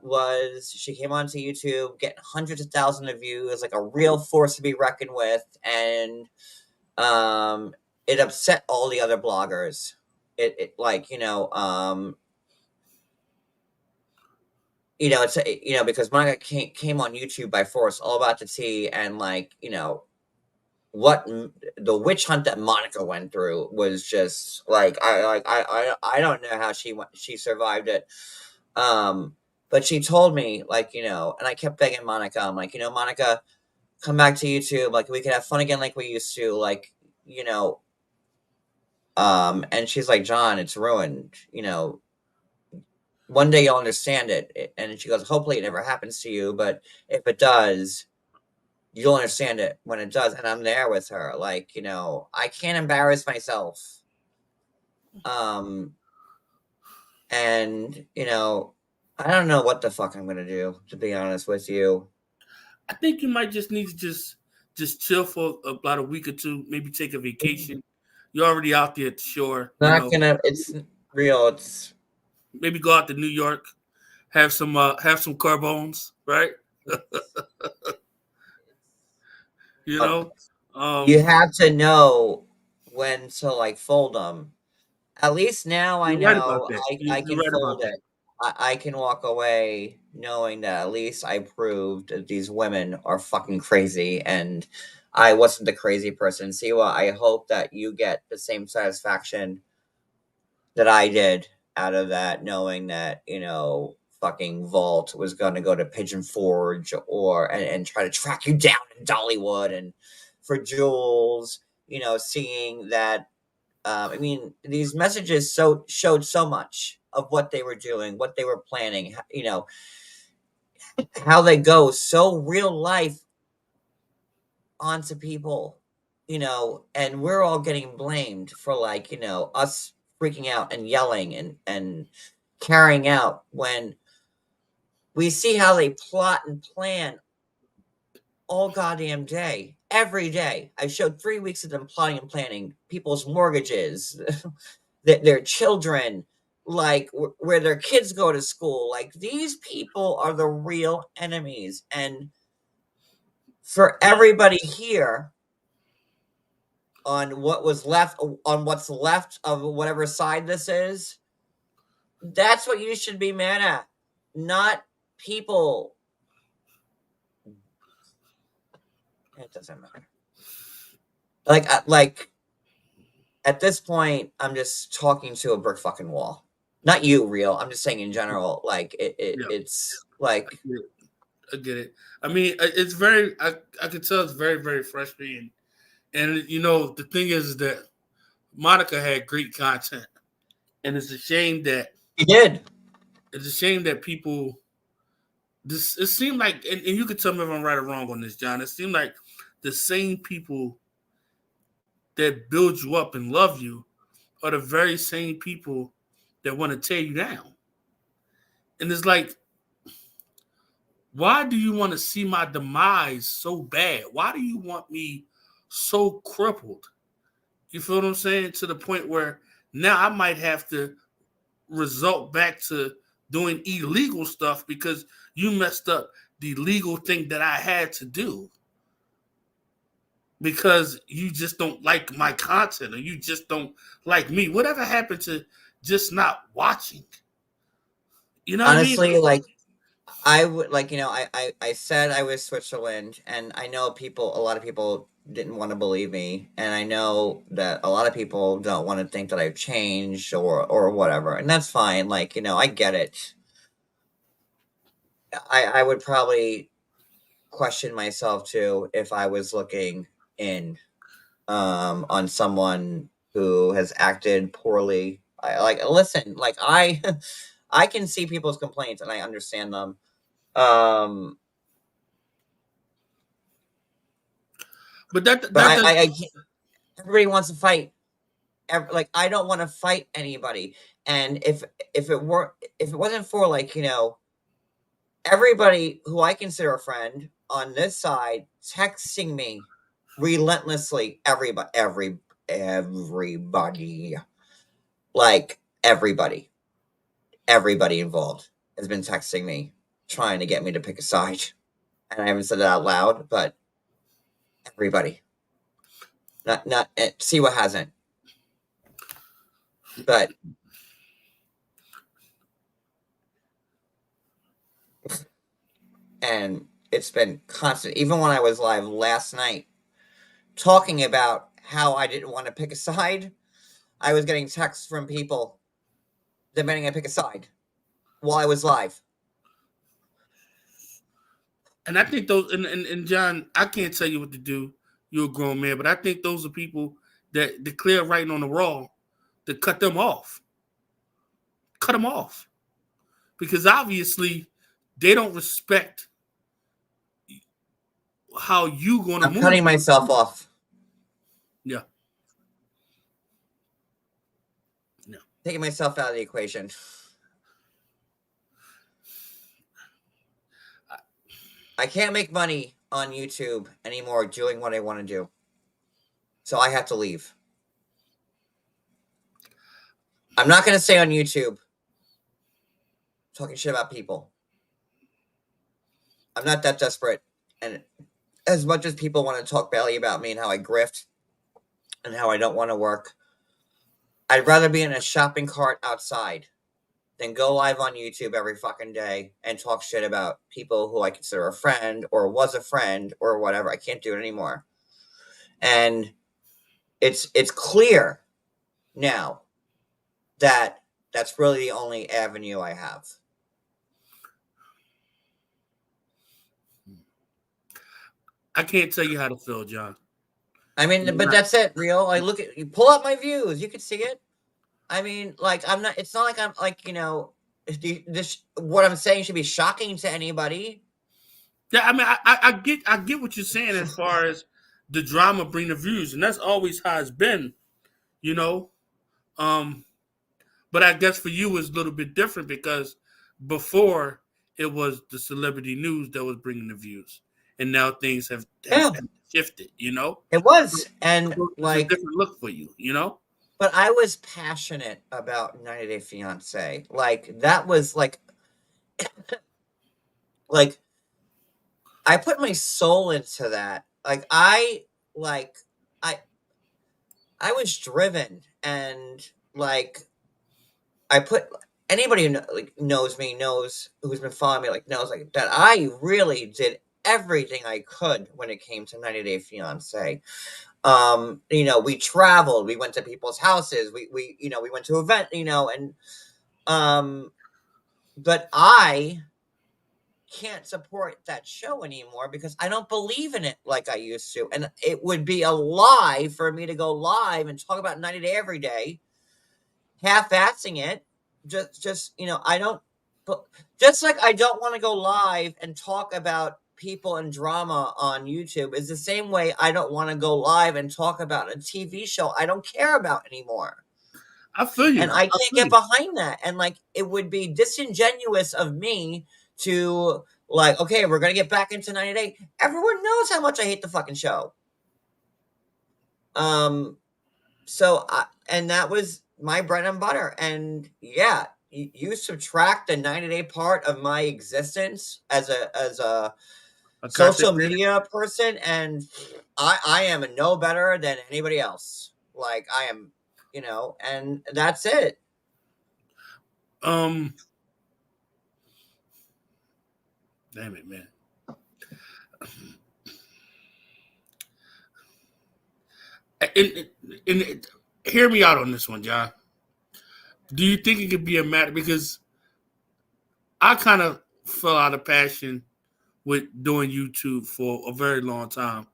she came onto YouTube, getting hundreds of thousands of views, like a real force to be reckoned with, and um, it upset all the other bloggers. It like it's because Monica came on YouTube by force, all about the tea, and like what the witch hunt that Monica went through was just like I don't know how she survived it. But she told me like and I kept begging Monica. I'm like Monica, come back to YouTube. Like we could have fun again like we used to. Like you know And she's like, John, it's ruined. One day you'll understand it. And she goes, hopefully it never happens to you, but if it does, you'll understand it when it does. And I'm there with her. Like, I can't embarrass myself. Um, and I don't know what the fuck I'm gonna do, to be honest with you. I think you might just need to just chill for about a week or two, maybe take a vacation. You're already out there at the shore, Not gonna. It's real. It's maybe go out to New York, have some carbones, right? you uh, know, you um, have to know when to like fold them. At least now I you're right about know that. I You're can right about fold that. it. I can walk away knowing that at least I proved that these women are fucking crazy and I wasn't the crazy person. Siwa, I hope that you get the same satisfaction that I did out of that, knowing that, fucking Vault was going to go to Pigeon Forge and try to track you down in Dollywood. And for Jules, seeing that, I mean, these messages showed so much of what they were doing, what they were planning, how they go so real life onto people, and we're all getting blamed for like, us freaking out and yelling and carrying out when we see how they plot and plan all goddamn day, every day. I showed 3 weeks of them plotting and planning people's mortgages, their children, like where their kids go to school. Like these people are the real enemies, and for everybody here on what's left of whatever side this is, that's what you should be mad at, not people. It doesn't matter. Like at this point, I'm just talking to a brick fucking wall. Not you, real. I'm just saying in general. Like Yeah, it's like yeah, I get it. I mean, it's very. I can tell it's very very frustrating. And the thing is that Monica had great content, and you did. it's a shame that people. This it seemed like, and you can tell me if I'm right or wrong on this, John. It seemed like the same people that build you up and love you are the very same people that want to tear you down. And it's like, why do you want to see my demise so bad? Why do you want me so crippled? You feel what I'm saying? To the point where now I might have to result back to doing illegal stuff because you messed up the legal thing that I had to do because you just don't like my content or you just don't like me. Whatever happened to just not watching? You know what I mean? Honestly, like I would like, I said I was Switzerland, and I know a lot of people didn't want to believe me, and I know that a lot of people don't want to think that I've changed or whatever, and that's fine. Like, I get it. I would probably question myself too if I was looking in on someone who has acted poorly. I like listen, like I can see people's complaints and I understand them. Um But that but that does. I can't, everybody wants to fight. Like I don't want to fight anybody. And if it wasn't for like, everybody who I consider a friend on this side texting me relentlessly, everybody, like everybody involved has been texting me trying to get me to pick a side, and I haven't said that out loud, but everybody, not see what hasn't, but and it's been constant. Even when I was live last night talking about how I didn't want to pick a side, I was getting texts from people demanding I pick a side while I was live. And I think those and John, I can't tell you what to do. You're a grown man, but I think those are people that declare writing on the wall. to cut them off. Cut them off. Because obviously they don't respect how you gonna I'm move. cutting myself off. Yeah. Yeah. Taking myself out of the equation. I can't make money on YouTube anymore doing what I want to do. So I have to leave. I'm not going to stay on YouTube talking shit about people. I'm not that desperate. And as much as people want to talk badly about me and how I grift and how I don't want to work, I'd rather be in a shopping cart outside than go live on YouTube every fucking day and talk shit about people who I consider a friend or was a friend or whatever. I can't do it anymore. And it's clear now that that's really the only avenue I have. I can't tell you how to feel, John. I mean, but that's it, real. I look at you, pull up my views, you can see it. I mean, like, I'm not. It's not like I'm like, this. What I'm saying should be shocking to anybody. Yeah, I mean, I get what you're saying as far as the drama bring the views, and that's always how it's been, you know. Um, but I guess for you it's a little bit different because before it was the celebrity news that was bringing the views, and now things have Yeah, shifted, you know. it was, and So it's a like, different look for you, you know. but I was passionate about 90 Day Fiance. Like that was like I put my soul into that. Like I I was driven and like I put anybody who knows me knows who's been following me knows like that I really did everything I could when it came to 90 Day Fiance. We traveled, we went to people's houses, we went to event, and but I can't support that show anymore because I don't believe in it like I used to. And it would be a lie for me to go live and talk about 90 Day every day, half-assing it. I don't, but just like I don't want to go live and talk about people and drama on YouTube is the same way I don't want to go live and talk about a TV show I don't care about anymore. I feel you. And I I can't feel get you. behind that. And it would be disingenuous of me to okay, we're gonna get back into 90 Day. Everyone knows how much I hate the fucking show. And that was my bread and butter. And yeah, you subtract the 90 Day part of my existence as a A content social creator. media person, and I am no better than anybody else. Like I am, and that's it. Um, damn it, man. And hear me out on this one, John. Do you think it could be a matter because I kind of fell out of passion with doing YouTube for a very long time,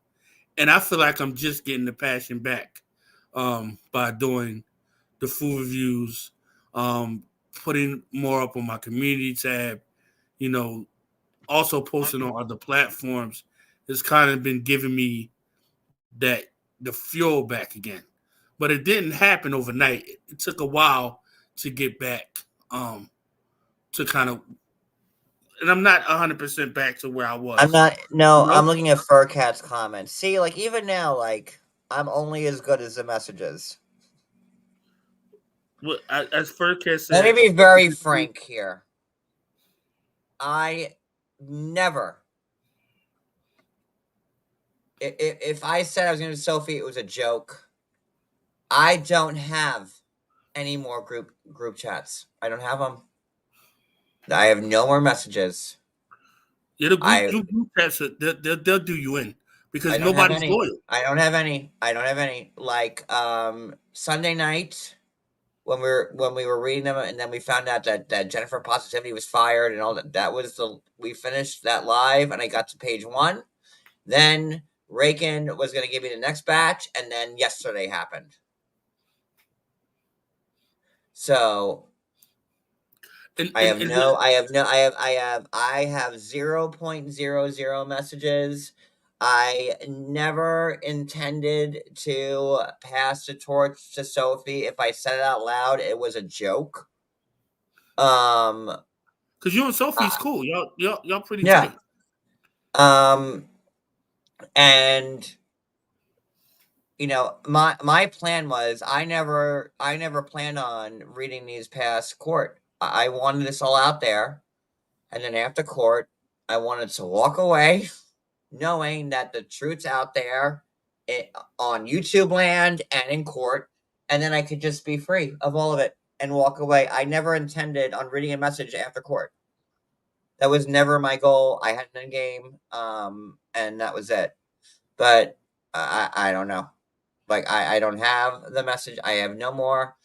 and I feel like I'm just getting the passion back by doing the food reviews, putting more up on my community tab, you know, also posting on other platforms. It's kind of been giving me that the fuel back again, but it didn't happen overnight. It took a while to get back to kind of, and I'm not 100% back to where I I'm was. not. You No, know, I'm looking at Furcat's comments. See, even now, I'm only as good as the messages. as Furcat Let me said, be very frank here. I never. If I said I was going to Sophie, it was a joke. I don't have any more group chats. I don't have them. I have no more messages. yeah, the I group chats, they'll do you in I because don't have nobody's any. loyal. I don't have any. I don't have any. Sunday night when we were reading them, and then we found out that Jennifer Positivity was fired and all that. That was we finished that live, and I got to page 1. Then Reagan was going to give me the next batch, and then yesterday happened. So And I and, have and no, I have 0.00 messages. I never intended to pass the torch to Sophie. If I said it out loud, it was a joke. Um, because you and Sophie's uh, cool, y'all pretty yeah. tight. Um, and my plan was I never planned on reading these past court. I wanted this all out there, and then after court, I wanted to walk away knowing that the truth's out there on YouTube land and in court, and then I could just be free of all of it and walk away. I never intended on reading a message after court. That was never my goal. I had an end game, and that was it. But I don't know. Like I don't have the message. I have no more.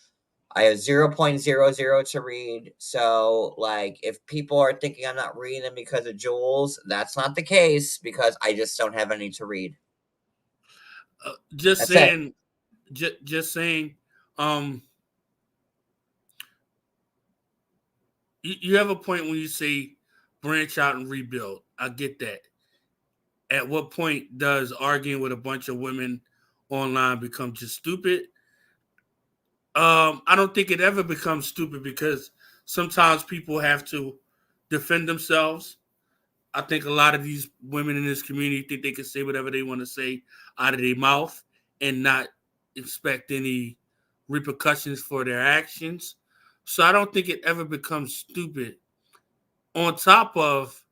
I have 0.00 to read. So, like, if people are thinking I'm not reading them because of Jules, that's not the case because I just don't have any to read. Just That's it. saying, just saying. Um, you have a point when you say branch out and rebuild. I get that. At what point does arguing with a bunch of women online become just stupid? I don't think it ever becomes stupid because sometimes people have to defend themselves. I think a lot of these women in this community think they can say whatever they want to say out of their mouth and not expect any repercussions for their actions. So I don't think it ever becomes stupid. On top of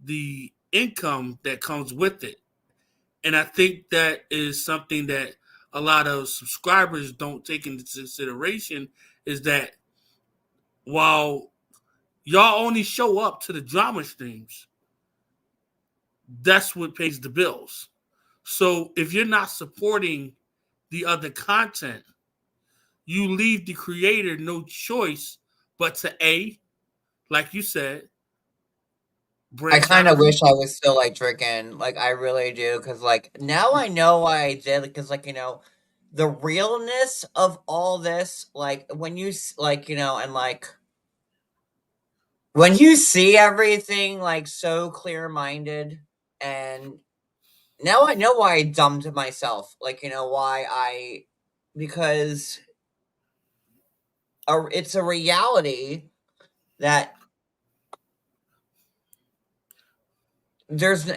the income that comes with it. And I think that is something that a lot of subscribers don't take into consideration is that while y'all only show up to the drama streams, that's what pays the bills. So if you're not supporting the other content, you leave the creator no choice but to like you said, I branch out kind and of wish I rebuild. was still like drinking. Like, I really do. Because, like, now I know why I did. Because, like, the realness of all this, like, when like, and like, when you see everything, like, so clear minded, and now I know why I dumbed myself. Like, why because it's a reality that there's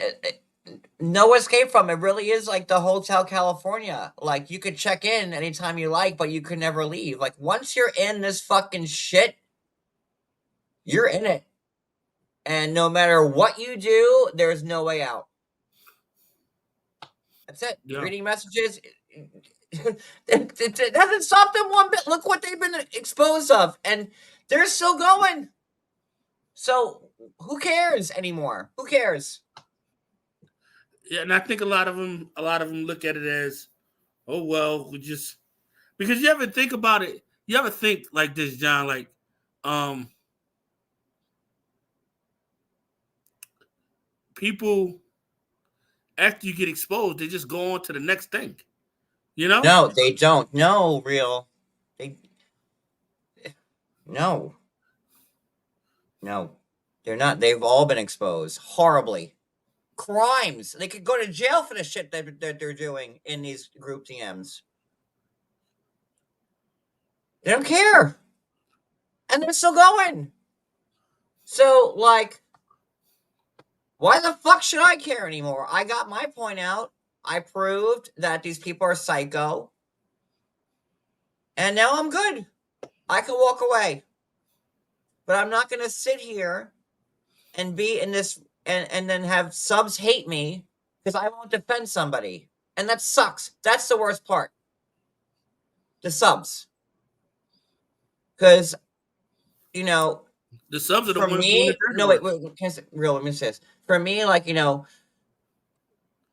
no escape from. It really is like the Hotel California. Like, you could check in anytime you like, but you could never leave. Like, once you're in this fucking shit, you're in it. And no matter what you do, there's no way out. That's it. Yeah. Reading messages. It hasn't stopped them one bit. Look what they've been exposed of, and they're still going. So who cares anymore? Who cares? Yeah, and I think a lot of them look at it as, oh well, we just because you ever think about it, you ever think like this, John, like um people after you get exposed, they just go on to the next thing, you know? No, they don't. No, real. They no, no. They're not. They've all been exposed horribly. Crimes. They could go to jail for the shit that they're doing in these group DMs. They don't care, and they're still going. So, like, why the fuck should I care anymore? I got my point out. I proved that these people are psycho, and now I'm good. I can walk away. But I'm not going to sit here and be in this and then have subs hate me because I won't defend somebody. And that sucks. That's the worst part. The subs. Because, you know, The subs are the for ones doing the me, dirty no, wait, work. wait, real, let me say this. For me, like,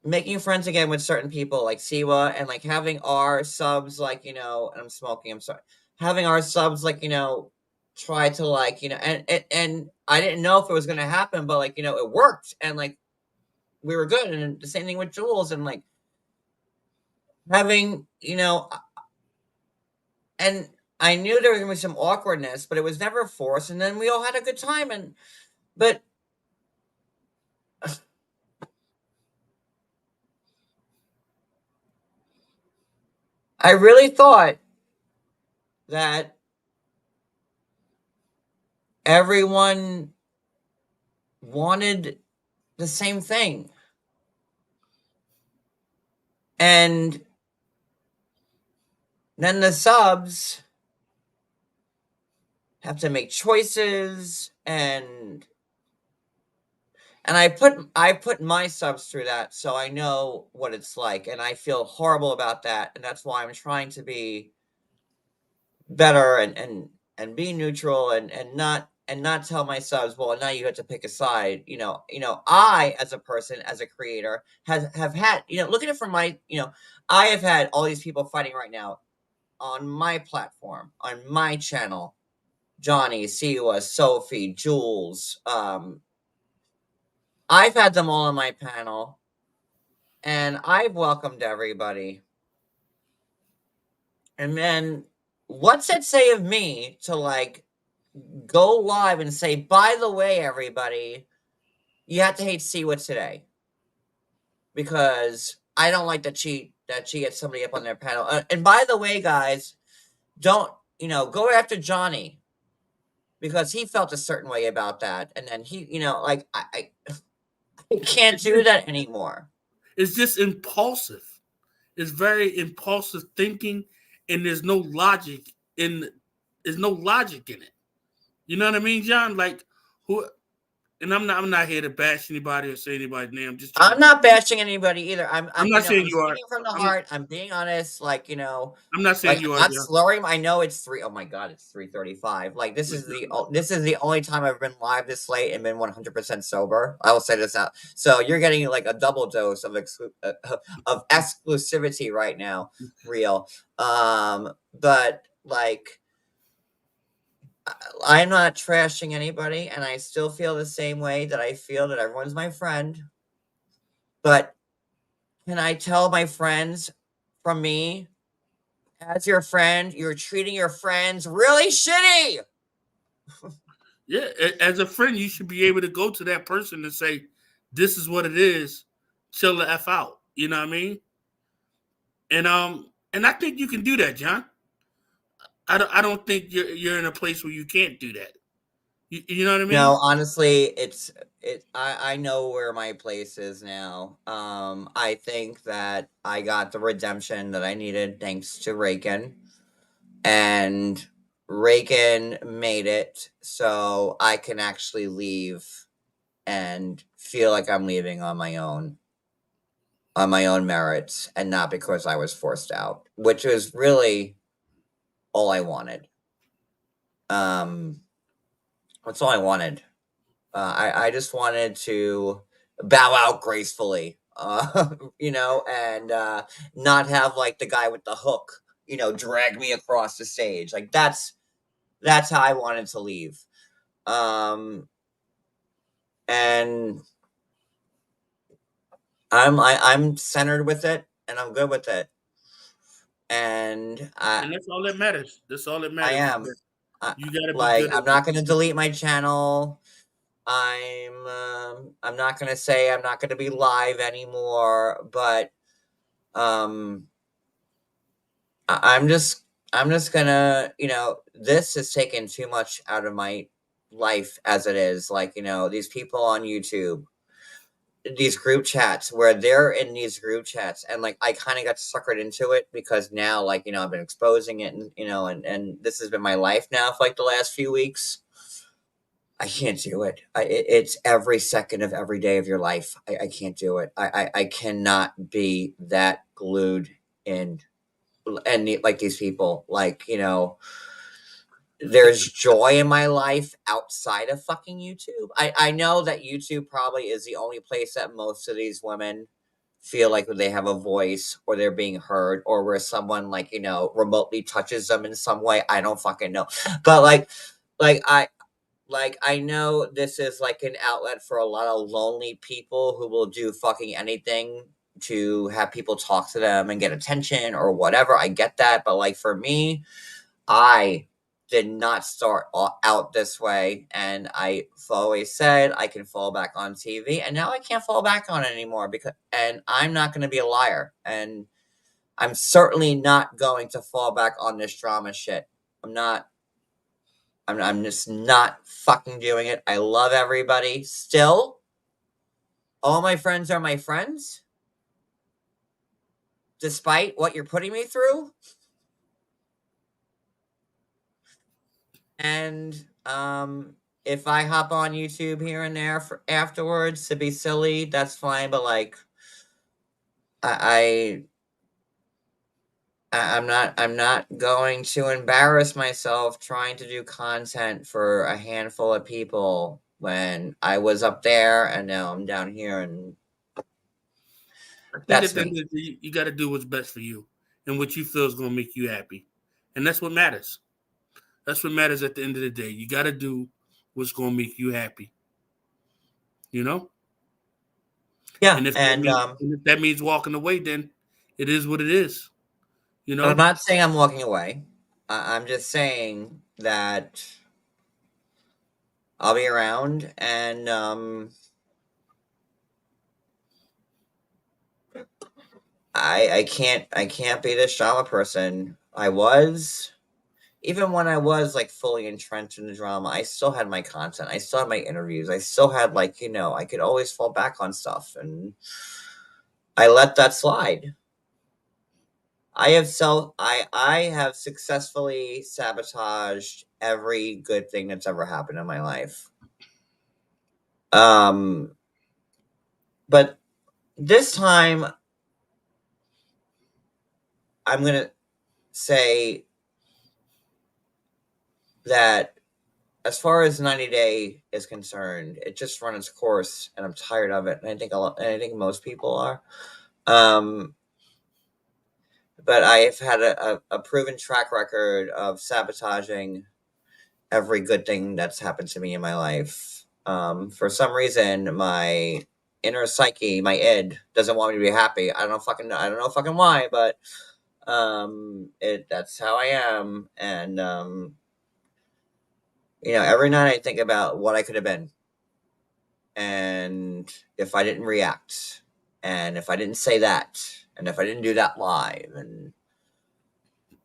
making friends again with certain people like Siwa and like having our subs, like, and I'm smoking, I'm sorry. Having our subs, like, try to, like, and I didn't know if it was going to happen, but, like, it worked. And, like, we were good. And the same thing with Jules and, like, having, and I knew there was gonna be some awkwardness, but it was never forced, and then we all had a good time, but I really thought that everyone wanted the same thing. And then the subs have to make choices, and I put my subs through that, so I know what it's like, and I feel horrible about that, and that's why I'm trying to be better and be neutral and not tell my subs, well, now you have to pick a side. I, as a person, as a creator, have had, look at it from my, I have had all these people fighting right now on my platform, on my channel. Johnny, Siwa, Sophie, Jules. I've had them all on my panel, and I've welcomed everybody. And then what's it say of me to like go live and say, by the way, everybody, you have to hate Siwa today because I don't like that she gets somebody up on their panel. And by the way, guys, don't go after Johnny because he felt a certain way about that, and then he, like I can't do that anymore. It's just impulsive. It's very impulsive thinking, and there's no logic in it. You know what I mean, John? Like who? And I'm not here to bash anybody or say anybody's name. I'm just trying to I'm be. not bashing anybody either. I'm I'm I'm not saying I'm you are. speaking from the I'm. heart. I'm being honest. I'm not saying Like you I'm are, not John. slurring. I know it's three. Oh my god, it's 3:35. Like this is the only time I've been live this late and been 100% sober. I will say this out. So you're getting like a double dose of exclusivity right now, real. But like I'm not trashing anybody, and I still feel the same way that I feel that everyone's my friend. But can I tell my friends from me, as your friend, you're treating your friends really shitty? Yeah, as a friend, you should be able to go to that person and say, "This is what it is. Chill the f out." You know what I mean? And I think you can do that, John. I don't think you're in a place where you can't do that. You know what I No, mean? honestly, I know where my place is now. I think that I got the redemption that I needed thanks to Reagan, and Reagan made it so I can actually leave and feel like I'm leaving on my own merits and not because I was forced out, which was really all I wanted. Um, that's all I wanted. I just wanted to bow out gracefully, and not have like the guy with the hook, drag me across the stage. Like that's how I wanted to leave. And I'm centered with it, and I'm good with it, and And that's all that matters. That's all that I matters is am. that you got to be Like good I'm at what not gonna you do. delete my channel. I'm not gonna say I'm not gonna be live anymore, but um, I'm just gonna, this has taken too much out of my life as it is. Like, these people on YouTube, these group chats where they're in these group chats, and like I kind of got suckered into it because now, like, I've been exposing it, and this has been my life now for like the last few weeks. I can't do it. It's every second of every day of your life. I can't do it. I cannot be that glued in, and like these people, like, there's joy in my life outside of fucking YouTube. I know that YouTube probably is the only place that most of these women feel like they have a voice or they're being heard, or where someone, like, remotely touches them in some way. I don't fucking know. But like I know this is like an outlet for a lot of lonely people who will do fucking anything to have people talk to them and get attention or whatever. I get that, but like for me, I did not start out this way, and I've always said I can fall back on TV, and now I can't fall back on it anymore and I'm not going to be a liar, and I'm certainly not going to fall back on this drama shit. I'm not. I'm just not fucking doing it. I love everybody still. All my friends are my friends, despite what you're putting me through. And if I hop on YouTube here and there for afterwards to be silly, that's fine. But like, I, I'm not going to embarrass myself trying to do content for a handful of people when I was up there and now I'm down here, and I think that's at the end me. of the day, you got to do what's best for you and what you feel is going to make you happy, and that's what matters. That's what matters at the end of the day. You got to do what's going to make you happy. You know, Yeah, and and if that means walking away, then it is what it is. You I'm know, not saying I'm walking away. I'm just saying that I'll be around, and I can't be this drama person. I was, even when I was like fully entrenched in the drama, I still had my content. I still had my interviews. I still had, like, I could always fall back on stuff, and I let that slide. I have successfully sabotaged every good thing that's ever happened in my life. Um but this time I'm going to say that as far as 90 Day is concerned, it just run its course, and I'm tired of it. And I think most people are. Um, but I've had a proven track record of sabotaging every good thing that's happened to me in my life. For some reason, my inner psyche, my id, doesn't want me to be happy. I don't know fucking why, but that's how I am. And every night I think about what I could have been, and if I didn't react, and if I didn't say that, and if I didn't do that live, and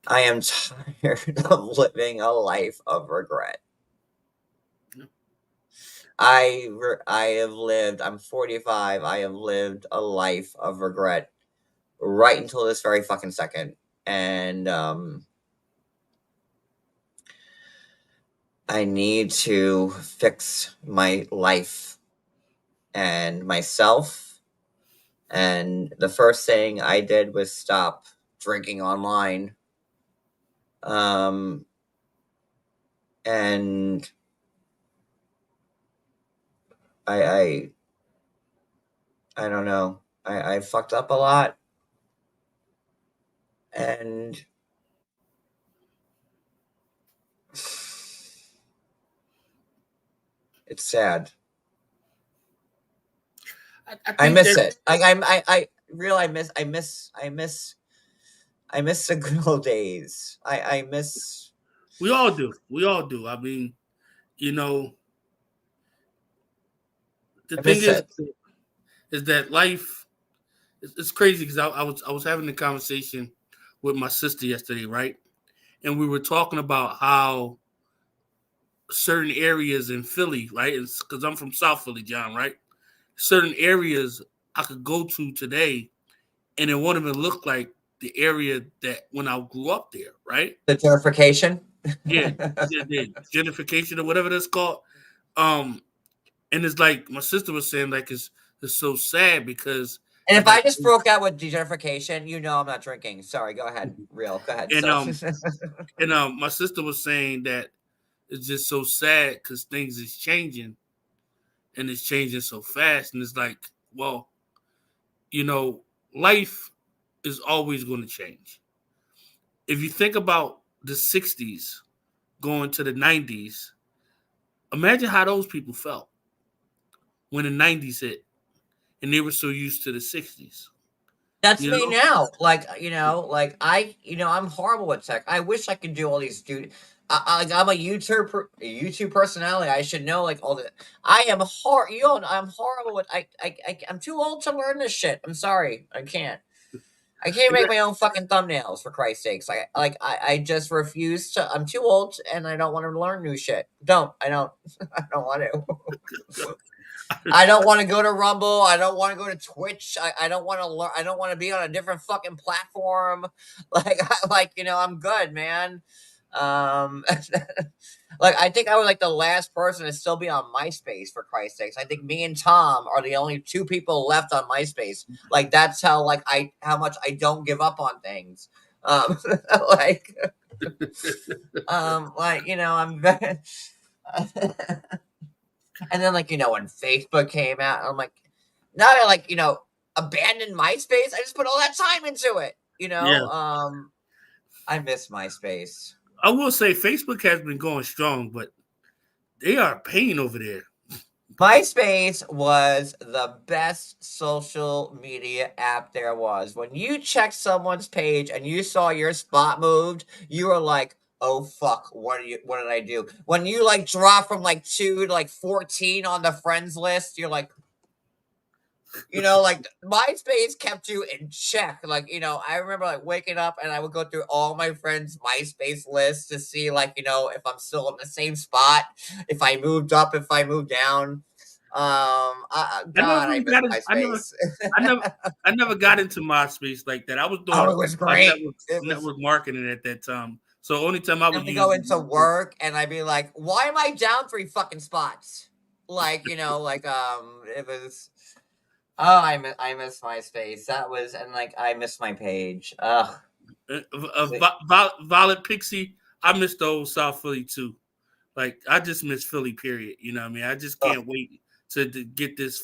I am tired of living a life of regret. I have lived. I'm 45. I have lived a life of regret right until this very fucking second, and I need to fix my life and myself. And the first thing I did was stop drinking online. Um, and I I don't know. I fucked up a lot, and it's sad. I I think miss that it. I real I miss the good old days. I miss we all do. We all do. I mean, you know, the I thing miss it. is that life. It's crazy because I was having a conversation with my sister yesterday, right? And we were talking about how certain areas in Philly, right? Because I'm from South Philly, John, right? Certain areas I could go to today, and it won't even look like the area that when I grew up there, right? The gentrification. Yeah, the gentrification or whatever that's called. Um, and it's like my sister was saying, like it's so sad because And if like I I just broke out with degentrification, I'm not drinking. Sorry, go ahead. Real. Go ahead. and So my sister was saying that it's just so sad because things is changing and it's changing so fast, and it's like, well, you know, life is always going to change. If you think about the 60s going to the 90s, imagine how those people felt when the 90s hit and they were so used to the 60s. That's You me know, now. Like, I'm horrible with tech. I wish I could do all these dude. Like I'm a YouTube personality. I should know like all the. I am I'm horrible with. I'm too old to learn this shit. I'm sorry. I can't. I can't I make got, my own fucking thumbnails for Christ's sakes. I just refuse to. I'm too old and I don't want to learn new shit. I don't. I don't want to. I don't want to go to Rumble. I don't want to go to Twitch. I don't want to learn. I don't want to be on a different fucking platform. I'm good, man. Um, like I think I was like the last person to still be on MySpace for Christ's sakes. I think me and Tom are the only two people left on MySpace. Like that's how much I don't give up on things. Um, like I'm very. And then, when Facebook came out, I'm like, now I abandoned MySpace. I just put all that time into it. yeah. I miss MySpace. I will say Facebook has been going strong, but they are a pain over there. MySpace was the best social media app there was. When you checked someone's page and you saw your spot moved, you were like, "Oh fuck, what did I do?" When you drop from 2 to 14 on the friends list, you're like, MySpace kept you in check. I remember waking up and I would go through all my friends' MySpace lists to see if I'm still in the same spot, if I moved up, if I moved down. I never God, I really miss got in. MySpace. I never, I never got into MySpace like that. I was Oh, doing it was great. It was. network marketing at that time. So only time I would And we use go it into was work, and I'd be like, "Why am I down 3 fucking spots?" It was. Oh, I miss MySpace. That was, and I miss my page. Ugh. Violet Pixie. I miss the old South Philly too. Like I just miss Philly. Period. You know what I mean? I just Ugh. can't wait to get this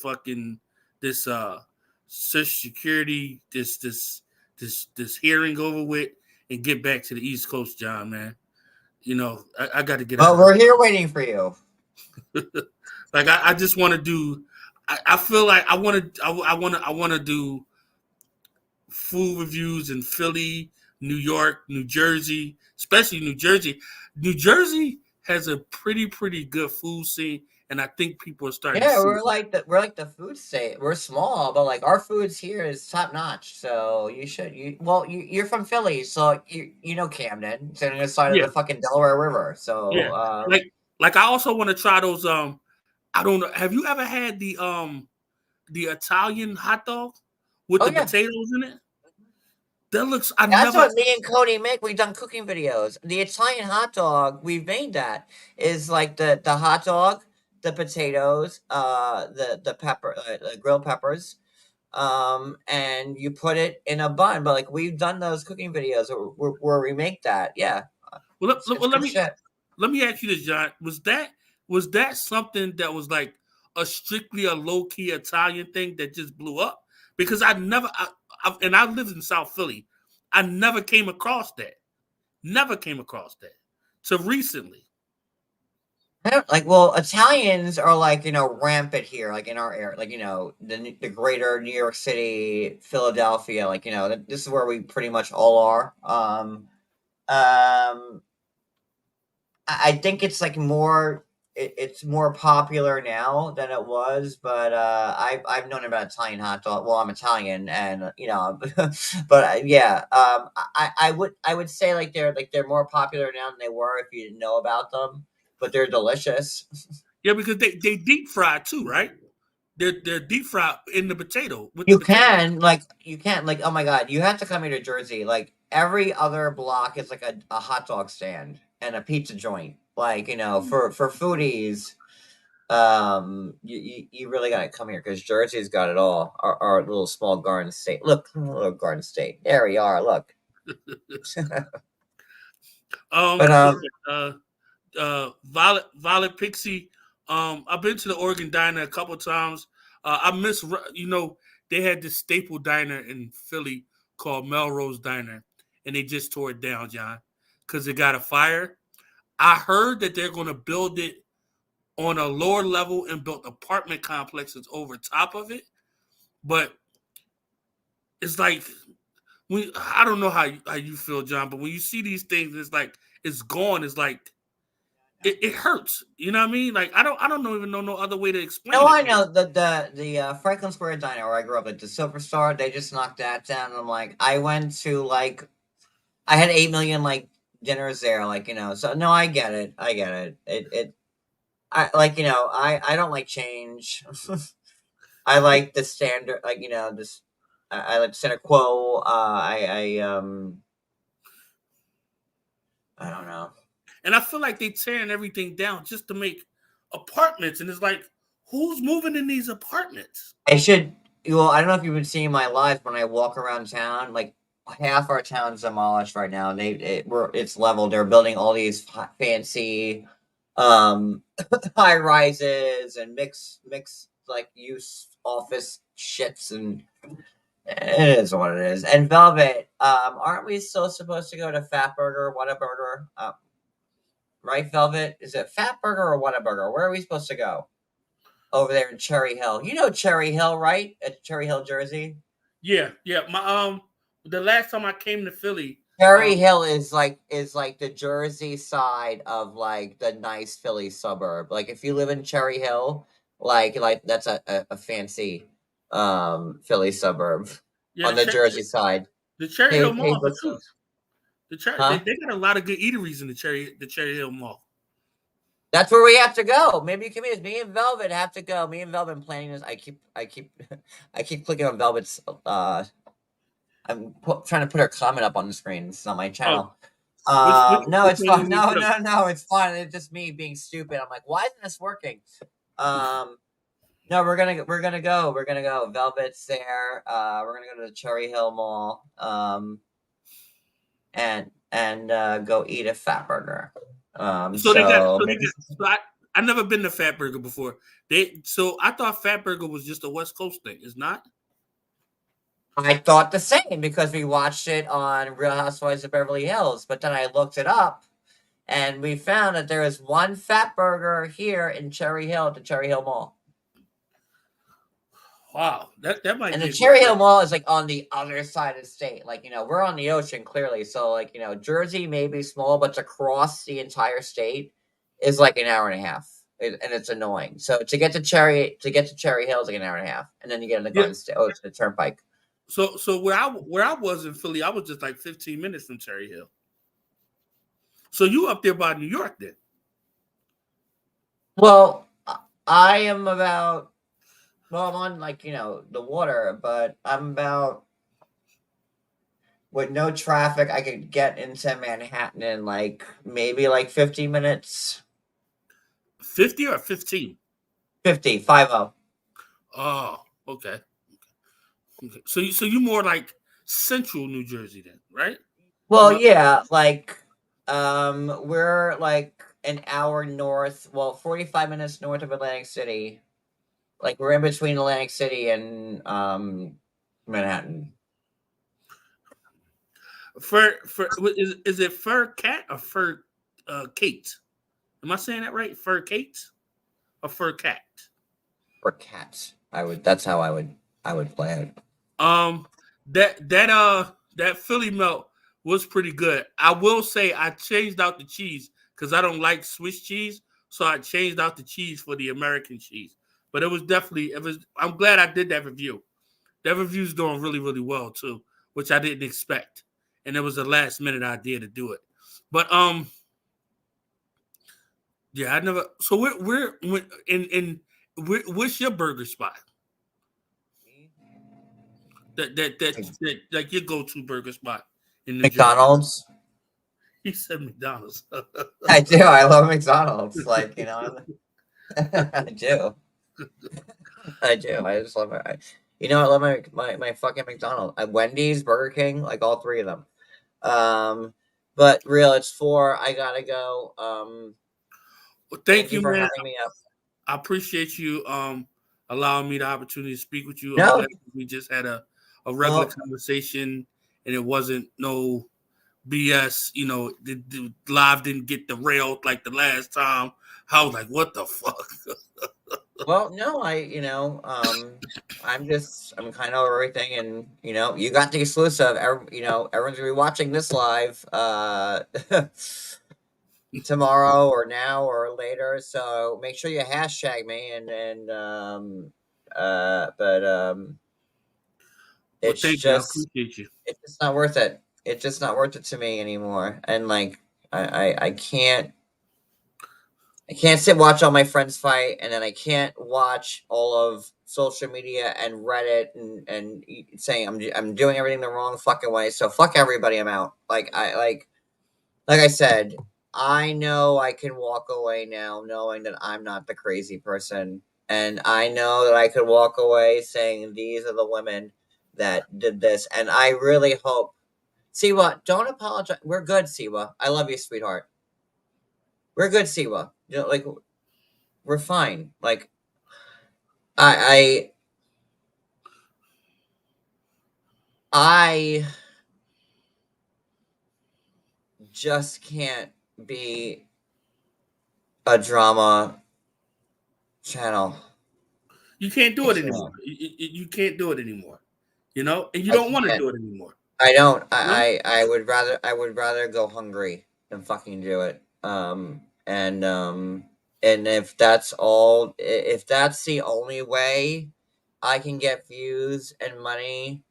Social Security this hearing over with and get back to the East Coast, John. Man, you know I got to get out Well, of we're here waiting for you. like I just want to do. I feel like I want to do food reviews in Philly, New York, New Jersey, especially New Jersey. New Jersey has a pretty good food scene, and I think people are starting to Yeah, see we're like the food state. We're small, but our foods here is top notch. So you're from Philly, so you know Camden. It's on the other side of yeah, the fucking Delaware River. So yeah. Like I also want to try those. I don't know. Have you ever had the Italian hot dog with oh the yeah, potatoes in it? That looks. I that's never. what me and Cody make. We've done cooking videos. The Italian hot dog, we've made that. Is like the hot dog, the potatoes, the pepper, the grilled peppers, and you put it in a bun. But we've done those cooking videos where we make that. Yeah, it's Let good me shit. ask you this, John. Was that something that was like a strictly a low key Italian thing that just blew up? Because and I lived in South Philly. I never came across that. Never came across that. So recently. I don't well, Italians are rampant here, in our area, the greater New York City, Philadelphia, this is where we pretty much all are. Um, I think it's more it's more popular now than it was, but I've known about Italian hot dog. Well, I'm Italian, and but yeah, I would say they're more popular now than they were if you didn't know about them, but they're delicious. Yeah, because they deep fry too, right? They're deep fried in the potato with the You potato. can oh my god, you have to come here to Jersey. Every other block is a hot dog stand and a pizza joint. For foodies, you really gotta come here because Jersey's got it all. Our little small garden state. Look, little garden state. There we are. Look. But Uh, Violet Pixie. I've been to the Oregon Diner a couple times. I miss, they had this staple diner in Philly called Melrose Diner, and they just tore it down, John, because it got a fire. I heard that they're going to build it on a lower level and build apartment complexes over top of it, but it's like I don't know how you feel, John, but when you see these things, it's like it's gone. It's like it hurts. You know what I mean? Like I don't even know no other way to No, explain it. I know the Franklin Square Diner where I grew up, like the Silver Star. They just knocked that down, and I'm like, I went to like I had 8 million like dinners there, like So no, I get it. I get it. I like I don't like change. I like the standard, like this. I like center quo. I don't know. And I feel like they tearing everything down just to make apartments, and it's like, who's moving in these apartments? I should. Well, I don't know if you've been seeing my life when I walk around town. Like half our town's demolished right now. It's leveled. They're building all these fancy, um, high rises and mix like use office shits, and it is what it is. And Velvet, aren't we still supposed to go to Fatburger, Whataburger? Right, Velvet? Is it Fatburger or Whataburger? Where are we supposed to go? Over there in Cherry Hill. You know Cherry Hill, right? At Cherry Hill, Jersey. Yeah, yeah. The last time I came to Philly, Cherry Hill is like the Jersey side of like the nice Philly suburb. Like if you live in Cherry Hill, like that's a fancy Philly suburb yeah, on the Jersey side. the Cherry Hey, Hill hey, Mall is the what's truth. They huh? got a lot of good eateries in the Cherry Hill Mall. That's where we have to go. Maybe you can meet us. Me and Velvet have to go. Me and Velvet planning this. I keep I keep clicking on Velvet's trying to put her comment up on the screen. It's not my Oh, channel. No, which it's one you fine. need No, to go? no, no, it's fine. It's just me being stupid. I'm like, why isn't this working? Um, no, we're gonna go. Velvet's there. We're gonna go to the Cherry Hill Mall. And go eat a fat burger. So they got So so they maybe got so I never been to Fat Burger before. I thought Fat Burger was just a West Coast thing. It's not. I thought the same because we watched it on Real Housewives of Beverly Hills, but then I looked it up and we found that there is one fat burger here in Cherry Hill at the Cherry Hill Mall. Wow, that might And be the a good Cherry Hill place. Mall is like on the other side of the state. Like, we're on the ocean clearly. So, like, Jersey may be small, but to cross the entire state is like an hour and a half. And it's annoying. So to get to Cherry Hill is like an hour and a half. And then you get on the Yeah. Garden State. Oh, it's the turnpike. So where I was in Philly, I was just like 15 minutes from Cherry Hill. So you up there by New York then? Well, I am about, well, I'm on like, the water, but I'm about, with no traffic, I could get into Manhattan in like maybe like 50 minutes. 50 or 15? 50, 50. Oh, okay. Okay. So you more like central New Jersey then, right? Well, Am I- yeah, like we're like an hour north, well, 45 minutes north of Atlantic City. Like we're in between Atlantic City and Manhattan. Is it Fur Cat or Fur Kate? Am I saying that right? Fur Kate or Fur Cat? Or cats. That's how I would play it. Um, that Philly melt was pretty good. I will say I changed out the cheese because I don't like Swiss cheese, so I changed out the cheese for the American cheese. But it was. I'm glad I did that review. That review's doing really really well too, which I didn't expect, and it was a last minute idea to do it. But yeah, I never. So what's your burger spot? That like your go to burger spot in New Jersey. McDonald's. He said McDonald's. I do. I love McDonald's. Like, I do. I do. I just love it. I love my fucking McDonald's. Wendy's, Burger King, like all three of them. But real, it's 4. I gotta go. Well, Thank thank you you, for man. having me up. I appreciate you allowing me the opportunity to speak with you. I'm No, glad we just had a regular well, conversation and it wasn't no BS. The live didn't get derailed like the last time. I was like, what the fuck? Well, no, I'm kind of everything, and you got the exclusive. Everyone's gonna be watching this live tomorrow or now or later. So make sure you hashtag me but Well, it's thank you. I just appreciate you. it's just not worth it. It's just not worth it to me anymore. And like I can't sit watch all my friends fight, and then I can't watch all of social media and Reddit and saying I'm doing everything the wrong fucking way. So fuck everybody. I'm out. Like I said, I know I can walk away now, knowing that I'm not the crazy person, and I know that I could walk away saying these are the women that did this, and I really hope. Siwa, don't apologize. We're good, Siwa. I love you, sweetheart. We're good, Siwa. Like we're fine. Like I I just can't be a drama channel You can't do it anymore. anymore. You can't do it anymore. And you I don't want to can't. do it anymore. I don't. You know, I would rather go hungry than fucking do it. And if that's all, if that's the only way I can get views and money,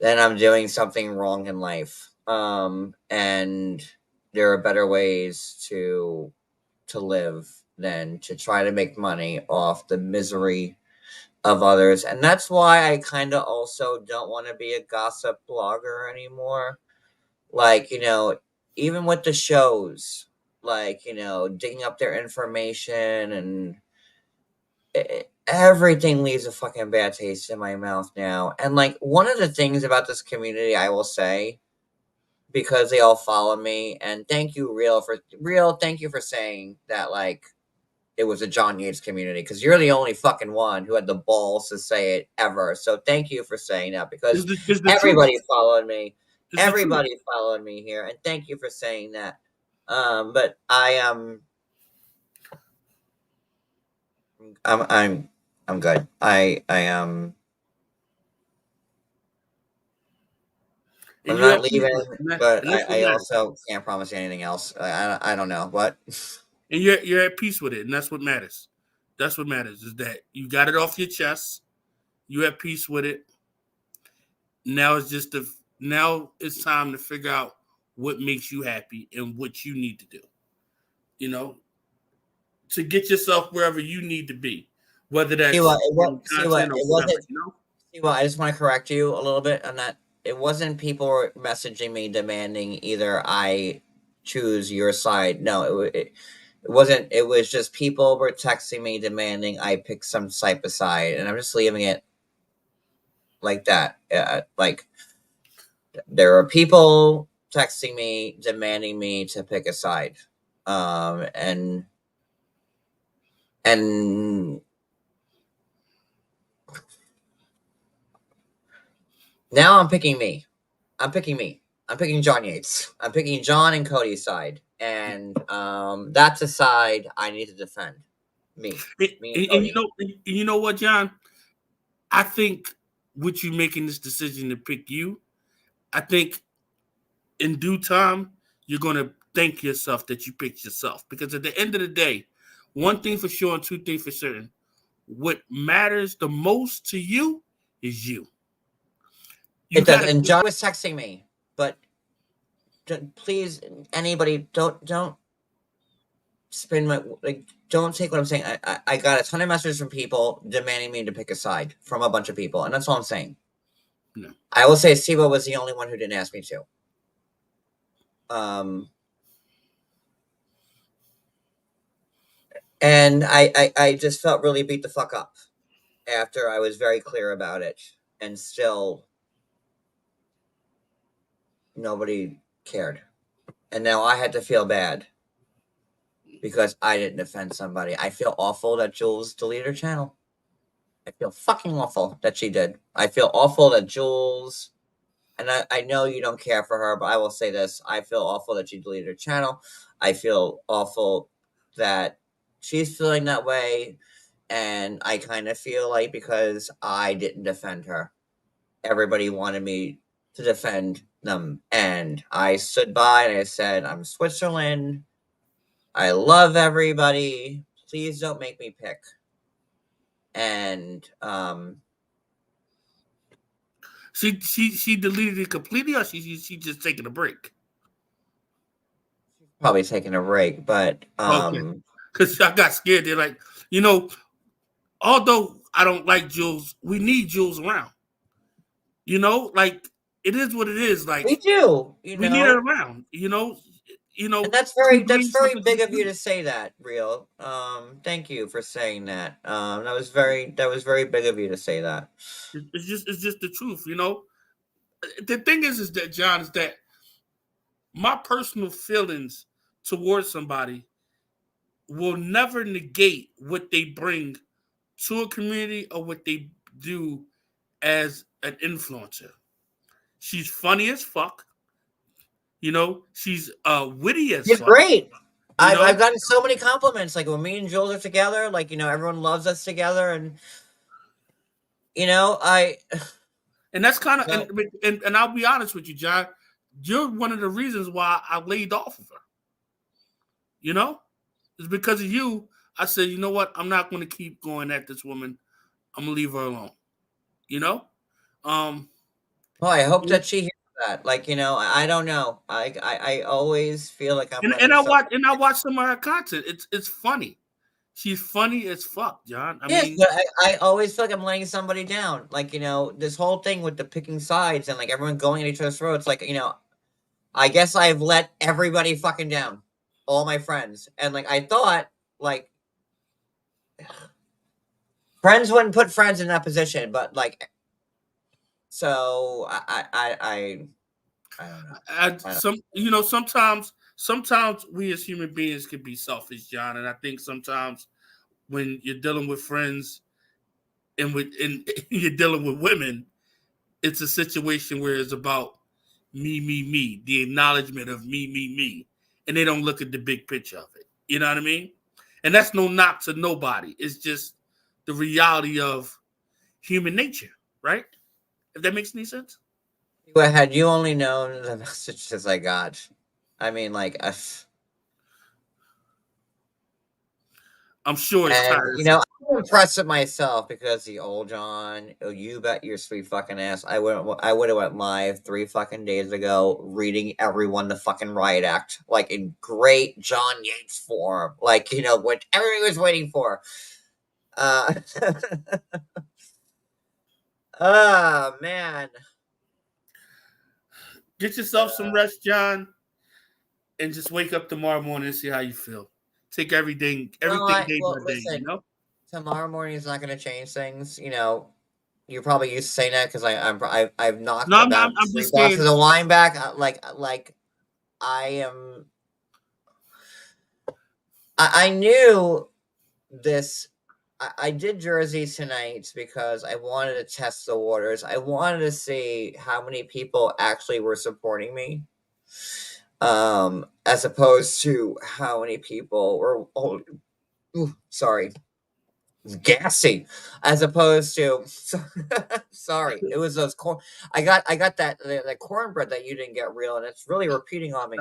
then I'm doing something wrong in life. And there are better ways to live than to try to make money off the misery of others. And that's why I kind of also don't want to be a gossip blogger anymore. Like, even with the shows, like, digging up their information and everything leaves a fucking bad taste in my mouth now. And like, one of the things about this community, I will say, because they all follow me, and thank you, thank you for saying that, like, it was a John Yates community, because you're the only fucking one who had the balls to say it ever. So thank you for saying that, because it's the truth. everybody followed me. It's the truth. Everybody followed me here, and thank you for saying that. But I'm good. And I'm you're not at peace leaving, with it. but And that's what I matters. also can't promise you anything else. I don't know what. And you're at peace with it, and that's what matters. That's what matters is that you got it off your chest. You at peace with it. Now it's time to figure out what makes you happy and what you need to do. You know, to get yourself wherever you need to be, whether See what that's it in what see what content or it whatever. wasn't. Well, I just want to correct you a little bit on that. It wasn't people messaging me demanding either I choose your side. No, it wasn't. It was just people were texting me demanding I pick some type of side, and I'm just leaving it like that. Like, there are people texting me demanding me to pick a side, and and now I'm picking me. I'm picking me. I'm picking John Yates. I'm picking John and Cody's side, and that's a side I need to defend. Me, And, me and and Cody. you know what, John? I think with you making this decision to pick you, I think in due time you're gonna thank yourself that you picked yourself. Because at the end of the day, one thing for sure and two things for certain, what matters the most to you is you. You It does, gotta and John was texting me, but please, anybody, don't spin my like. Don't take what I'm saying. I got a ton of messages from people demanding me to pick a side from a bunch of people, and that's all I'm saying. no. I will say Sibo was the only one who didn't ask me to. Um, and I just felt really beat the fuck up after I was very clear about it, and still nobody cared. And now I had to feel bad because I didn't defend somebody. I feel awful that Jules deleted her channel. I feel fucking awful that she did. I feel awful that Jules, and I know you don't care for her, but I will say this. I feel awful that she deleted her channel. I feel awful that she's feeling that way. And I kind of feel like because I didn't defend her, everybody wanted me to defend them. And I stood by and I said, I'm Switzerland. I love everybody. Please don't make me pick. And She deleted it completely, or she just taking a break. probably taking a break, but Okay, because I got scared. They're like, you know, although I don't like Jules, we need Jules around. You know, like it is what it is. we Like do, we need her around. and She that's believes very something big she's of you doing. to say that, Real. Thank you for saying that. That was very big of you to say that. It's just the truth. The thing is that John is that my personal feelings towards somebody will never negate what they bring to a community or what they do as an influencer. She's funny as fuck. She's witty as He's fuck. great. You know, I've gotten so many compliments. Like when me and Jules are together, like everyone loves us together, and I and that's kind of so and I'll be honest with you, John. You're one of the reasons why I laid off of her. You know, it's because of you. I said, you know what? I'm not going to keep going at this woman. I'm gonna leave her alone. You know, um, well, I hope that she hears that. Like I don't know. I always feel like I'm and letting I so. watch some of her content. It's funny. She's funny as fuck, John. I Yes, mean, but I always feel like I'm letting somebody down. Like, this whole thing with the picking sides and like everyone going at each other's throats, like, I guess I've let everybody fucking down. All my friends. And like I thought, like friends wouldn't put friends in that position, but like so I don't know. I don't sometimes we as human beings can be selfish, John. And I think sometimes when you're dealing with friends and you're dealing with women, it's a situation where it's about me, the acknowledgement of me, and they don't look at the big picture of it. You know what I mean? And that's no knock to nobody. It's just the reality of human nature, right? If that makes any sense. Well, had you only known the messages I got, I mean, like, I'm sure it's and tiresome. I'm impressed with myself because the old John, oh, you bet your sweet fucking ass, I would have went live 3 fucking days ago, reading everyone the fucking riot act, like in great John Yates form, like what everybody was waiting for. Uh, oh man, Get yourself some rest, John, and just wake up tomorrow morning and see how you feel. Take everything day by well, day. listen, tomorrow morning is not going to change things. You're probably used to saying that because I've knocked No, I'm not. about I'm three just glasses saying. of wine back. Like I am. I knew this. I did Jersey tonight because I wanted to test the waters. I wanted to see how many people actually were supporting me, as opposed to how many people were. Oh, ooh, sorry, gassy, as opposed to sorry, it was those corn. I got that cornbread that you didn't get, Real, and it's really repeating on me.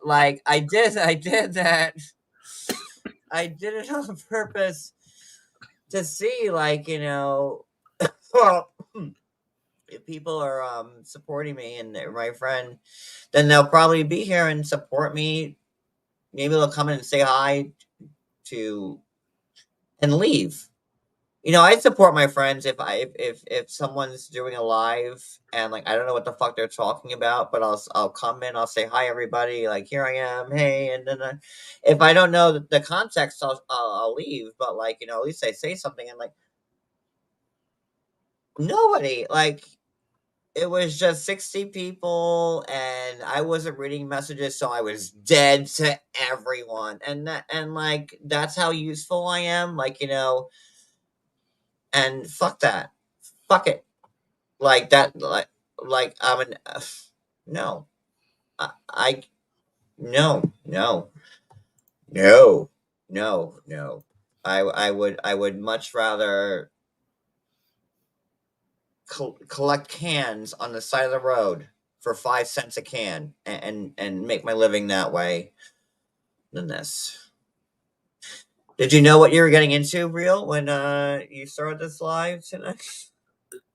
Like I did that. I did it on purpose to see, like, well, if people are supporting me and they're my friend, then they'll probably be here and support me. Maybe they'll come in and say hi to and leave. I support my friends if someone's doing a live and like I don't know what the fuck they're talking about, but I'll come in, I'll say hi everybody, like here I am, hey, and then if I don't know the context, I'll leave. But like at least I say something, and like nobody, like it was just 60 people, and I wasn't reading messages, so I was dead to everyone, and like that's how useful I am, like and fuck that, fuck it. Like that, like I'm an no. I no, no, no, no, no. I would much rather collect cans on the side of the road for 5 cents a can and make my living that way than this. Did you know what you were getting into, real, when you started this live tonight?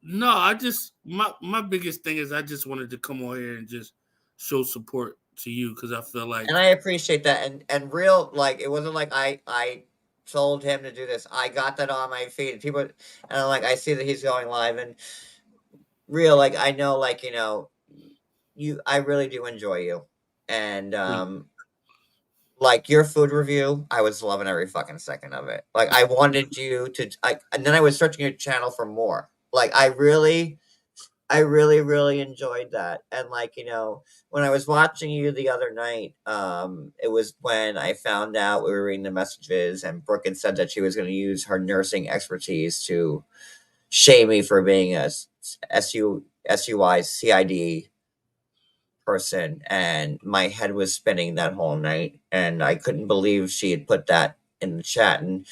No, I just my biggest thing is I just wanted to come on here and just show support to you because I feel And like I appreciate that. And real, like, it wasn't like I told him to do this. I got that on my feed. People, and I'm like, I see that he's going live, and real, like, I know, like, I really do enjoy you, and like your food review, I was loving every fucking second of it. Like, I wanted you to, and then I was searching your channel for more. Like, I really enjoyed that. And, like, when I was watching you the other night, it was when I found out we were reading the messages, and Brooke had said that she was going to use her nursing expertise to shame me for being a SUI CID person, and my head was spinning that whole night, and I couldn't believe she had put that in the chat. And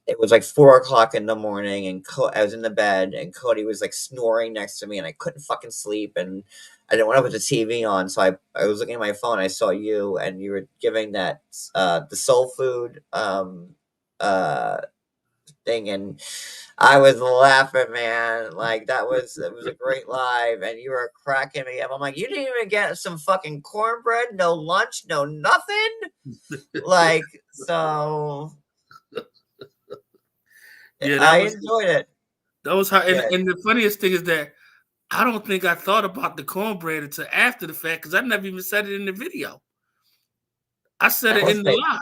it was like 4 o'clock in the morning, and I was in the bed, and Cody was like snoring next to me, and I couldn't fucking sleep, and I didn't want to put the TV on, so I was looking at my phone. I saw you, and you were giving that the soul food uh thing, and I was laughing, man. Like, it was a great live, and you were cracking me up. I'm like, you didn't even get some fucking cornbread, no lunch, no nothing. Like, so yeah, I enjoyed it. that was how. Yeah, And the funniest thing is that I don't think I thought about the cornbread until after the fact because I never even said it in the video. I said I it will in the say live.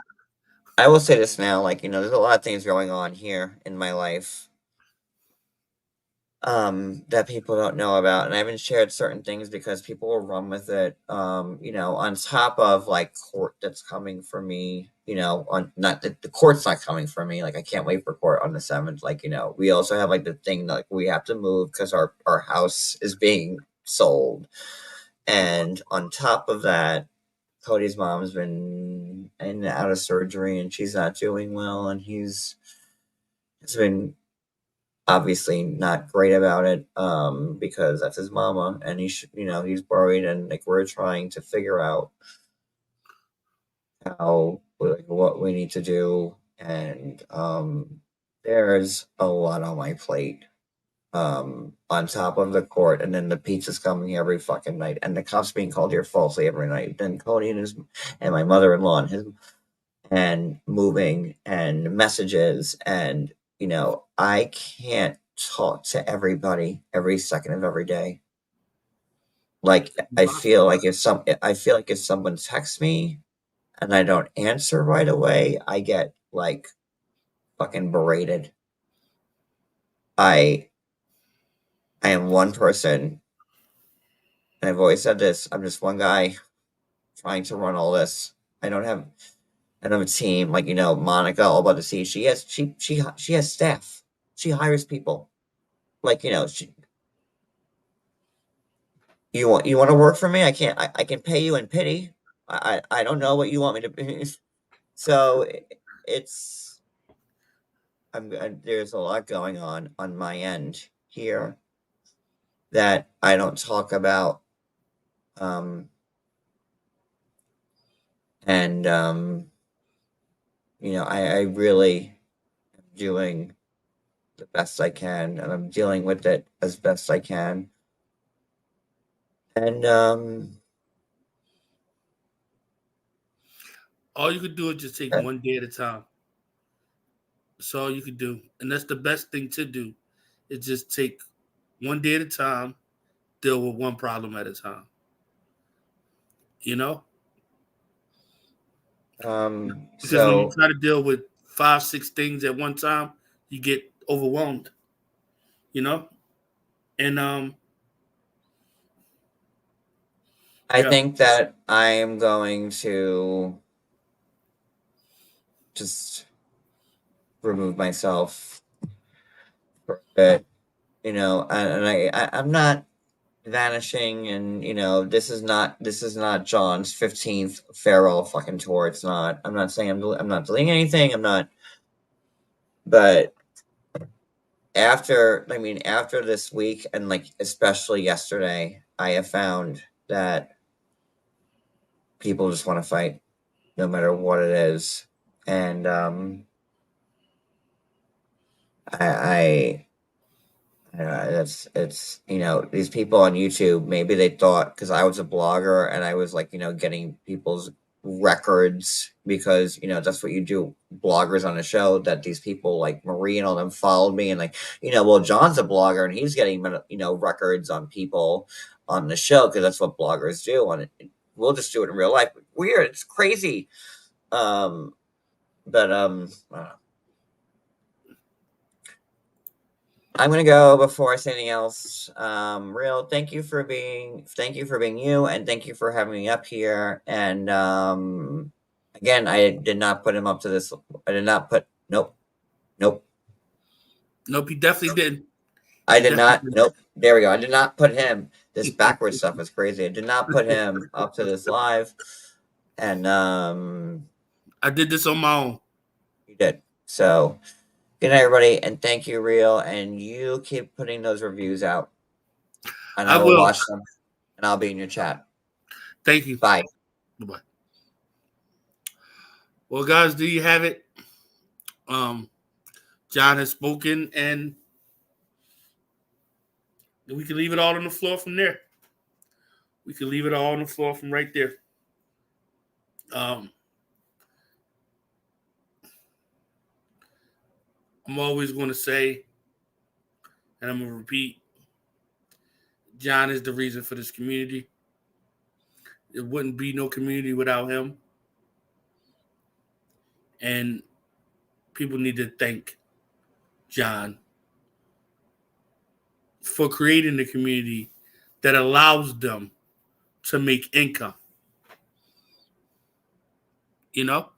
I will say this now, like, there's a lot of things going on here in my life that people don't know about, and I haven't shared certain things because people will run with it. On top of, like, court that's coming for me, on not the court's not coming for me. Like, I can't wait for court on the 7th. Like, we also have, like, the thing that, like, we have to move because our house is being sold. And on top of that, Cody's mom's been in and out of surgery, and she's not doing well, and he's been obviously not great about it, because that's his mama, and he's worried, and, like, we're trying to figure out how, like, what we need to do, and there's a lot on my plate. On top of the court, and then the pizza's coming every fucking night, and the cops being called here falsely every night. Then Cody and my mother-in-law and moving and messages, and I can't talk to everybody every second of every day. Like, I feel like if someone texts me and I don't answer right away, I get, like, fucking berated. I I am one person, and I've always said this. I'm just one guy trying to run all this. I don't have I don't have a team like, Monica, all about the sea. She has staff. She hires people. Like, you want to work for me? I can't. I can pay you in pity. I don't know what you want me to. So it's there's a lot going on my end here that I don't talk about. Um, and I really am doing the best I can, and I'm dealing with it as best I can. And All you could do is just take uh, one day at a time. That's all you could do, and that's the best thing to do. Is just take one day at a time, deal with one problem at a time. You know, because when you so try to deal with five, six things at one time, you get overwhelmed. You know, and I yeah, think that I am going to just remove myself for a bit, and I'm not vanishing, and this is not John's 15th farewell fucking tour. It's not. I'm not saying I'm not deleting anything. I'm not. But after this week, and like especially yesterday, I have found that people just want to fight no matter what it is. And I it's these people on YouTube, maybe they thought because I was a blogger and I was like, getting people's records because that's what you do, bloggers on a show, that these people like Marie and all them followed me and like, well, John's a blogger and he's getting records on people on the show because that's what bloggers do on it. We'll just do it in real life. Weird, it's crazy. But I don't know. I'm gonna go before I say anything else. Real, thank you for being you, and thank you for having me up here. And again, I did not put him up to this. I did not put. Nope, nope. Nope, he definitely didn't. I He did definitely not. didn't. Nope. There we go. I did not put him. This backwards stuff is crazy. I did not put him up to this live, and I did this on my own. you did. So good night, everybody, and thank you, Real. And you keep putting those reviews out, and I I will will. watch them, and I'll be in your chat. Thank you. Bye. Bye. Well, guys, do you have it? John has spoken, and we can leave it all on the floor from there. We can leave it all on the floor from right there. I'm always going to say, and I'm going to repeat, John is the reason for this community. It wouldn't be no community without him. And people need to thank John for creating the community that allows them to make income. You know?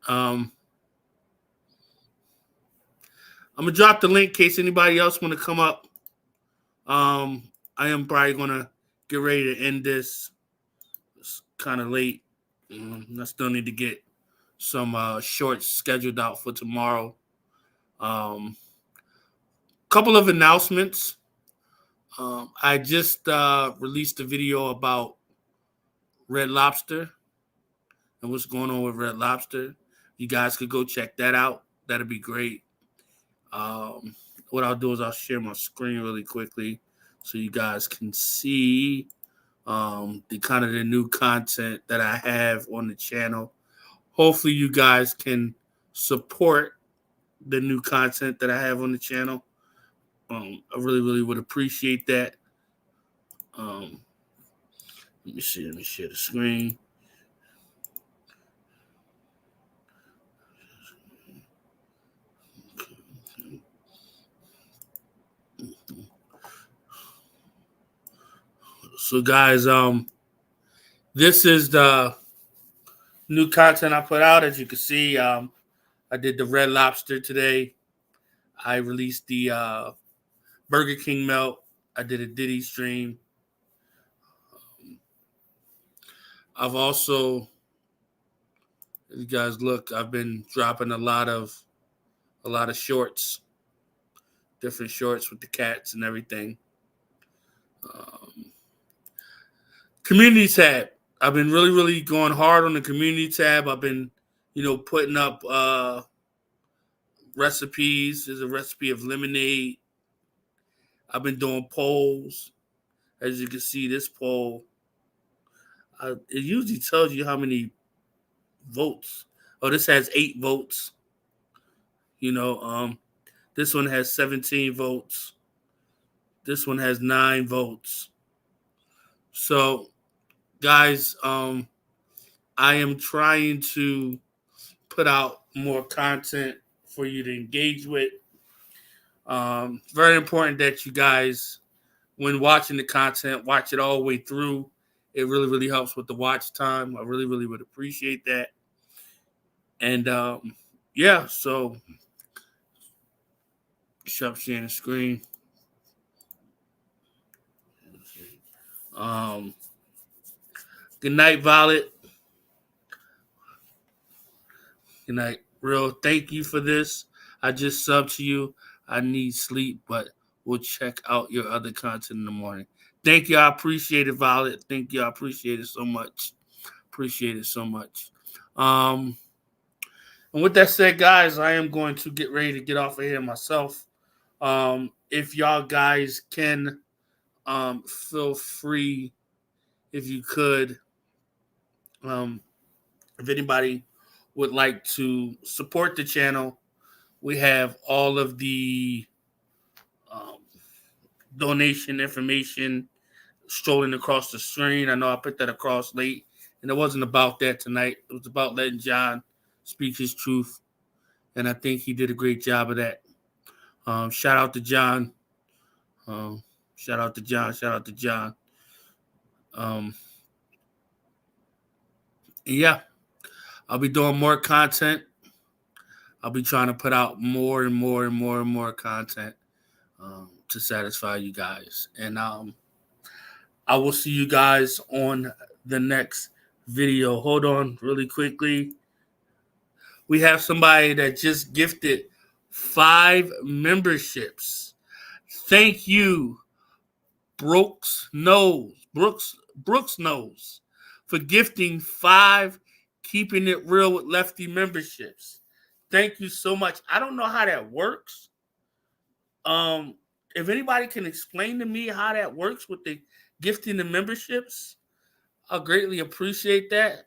I'm going to drop the link in case anybody else want to come up. I am probably going to get ready to end this. It's kind of late. I still need to get some shorts scheduled out for tomorrow. Couple of announcements. I just released a video about Red Lobster and what's going on with Red Lobster. You guys could go check that out. That'd be great. What I'll do is I'll share my screen really quickly so you guys can see the kind of the new content that I have on the channel. Hopefully you guys can support the new content that I have on the channel. I really, really would appreciate that. Let me see. Let me share the screen. So, guys, this is the new content I put out. As you can see, I did the Red Lobster today. I released the Burger King melt. I did a Diddy stream. I've also, as you guys look, I've been dropping a lot of shorts, different shorts with the cats and everything. Community tab. I've been really, really going hard on the community tab. I've been, putting up recipes. There's a recipe of lemonade. I've been doing polls. As you can see, this poll, it usually tells you how many votes. Oh, this has 8 votes. This one has 17 votes. This one has 9 votes. So, guys, I am trying to put out more content for you to engage with. Very important that you guys, when watching the content, watch it all the way through. It really, really helps with the watch time. I really, really would appreciate that. And yeah, so stop sharing the screen. Good night, Violet. Good night. Real, thank you for this. I just subbed to you. I need sleep, but we'll check out your other content in the morning. Thank you. I appreciate it, Violet. Thank you. I appreciate it so much. Appreciate it so much. Um, and with that said, guys, I am going to get ready to get off of here myself. If y'all guys can feel free, if you could, um, if anybody would like to support the channel, we have all of the um, donation information strolling across the screen. I know I put that across late, and it wasn't about that tonight. It was about letting John speak his truth, and I think he did a great job of that. Shout out to John. Um, shout out to John. Shout out to John. Um, yeah, I'll be doing more content. I'll be trying to put out more and more and more and more content to satisfy you guys. And I will see you guys on the next video. Hold on really quickly. We have somebody that just gifted 5 memberships. Thank you, Brooks knows for gifting 5 Keeping It Real with Lefty memberships. Thank you so much. I don't know how that works. If anybody can explain to me how that works with the gifting the memberships, I'll greatly appreciate that.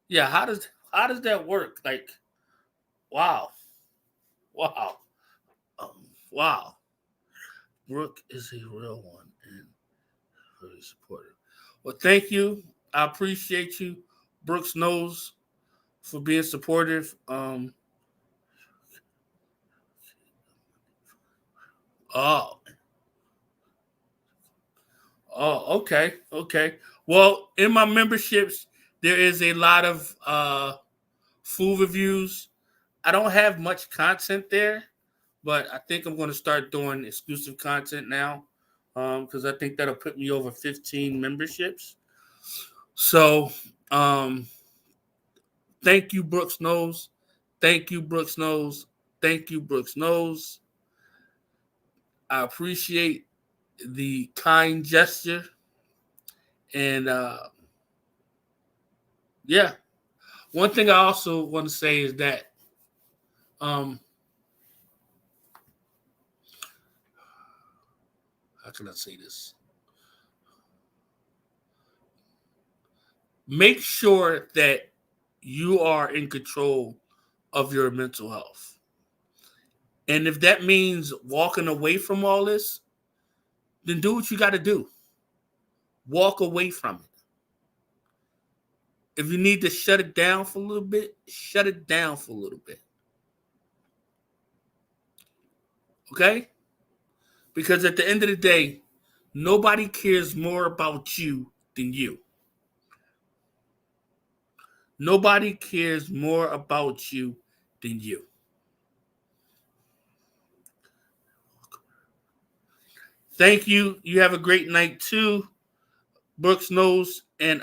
Yeah, how does that work? Like, wow, wow, wow. Brooke is a real one and very supportive. Well, thank you. I appreciate you, Brooks knows, for being supportive. Oh, okay, okay. Well, in my memberships, there is a lot of food reviews. I don't have much content there, but I think I'm going to start doing exclusive content now because I think that'll put me over 15 memberships. So, thank you, Brooks knows. Thank you, Brooks knows. Thank you, Brooks knows. I appreciate the kind gesture. And yeah, one thing I also want to say is that um, how can I say this? Make sure that you are in control of your mental health. And if that means walking away from all this, then do what you got to do. Walk away from it. If you need to shut it down for a little bit, shut it down for a little bit. Okay? Because at the end of the day, nobody cares more about you than you. Nobody cares more about you than you. Thank you. You have a great night too, Brooks knows, and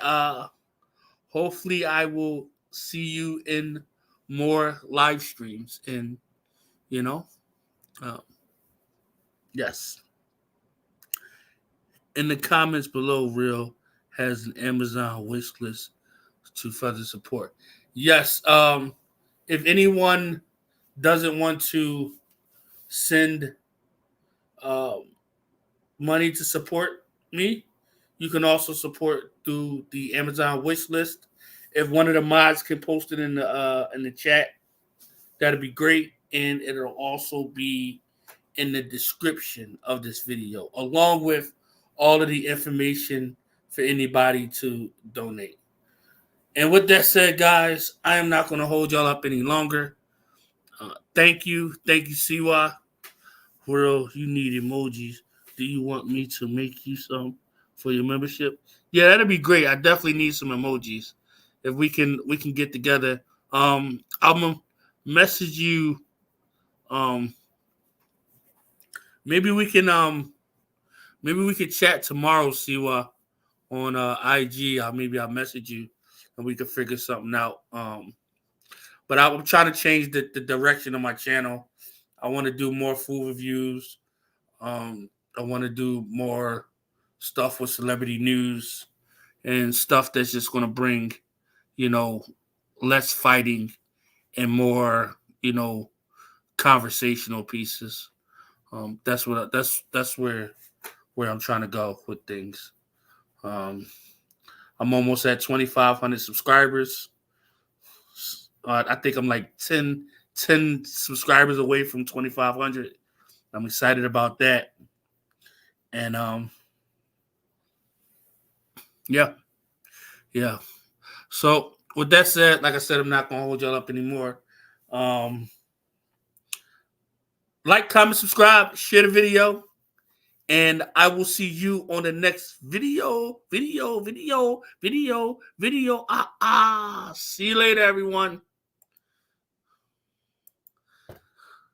hopefully I will see you in more live streams. And you know, uh, yes. In the comments below, Real has an Amazon wish list to further support. Yes. If anyone doesn't want to send um, money to support me, you can also support through the Amazon wish list. If one of the mods can post it in the chat, that'd be great, and it'll also be in the description of this video, along with all of the information for anybody to donate. And with that said, guys, I am not going to hold y'all up any longer. Thank you, Siwa. World, you need emojis. Do you want me to make you some for your membership? Yeah, that'd be great. I definitely need some emojis. If we can get together. I'm gonna message you. Um, maybe we can chat tomorrow, Siwa, on IG. Maybe I'll message you and we can figure something out. But I'm trying to change the direction of my channel. I want to do more food reviews. I want to do more stuff with celebrity news and stuff that's just going to bring, less fighting and more, conversational pieces. That's where I'm trying to go with things. I'm almost at 2,500 subscribers. I think I'm like 10 subscribers away from 2,500. I'm excited about that. And yeah. So with that said, like I said, I'm not gonna hold y'all up anymore. Like, comment, subscribe, share the video, and I will see you on the next video. See you later, everyone.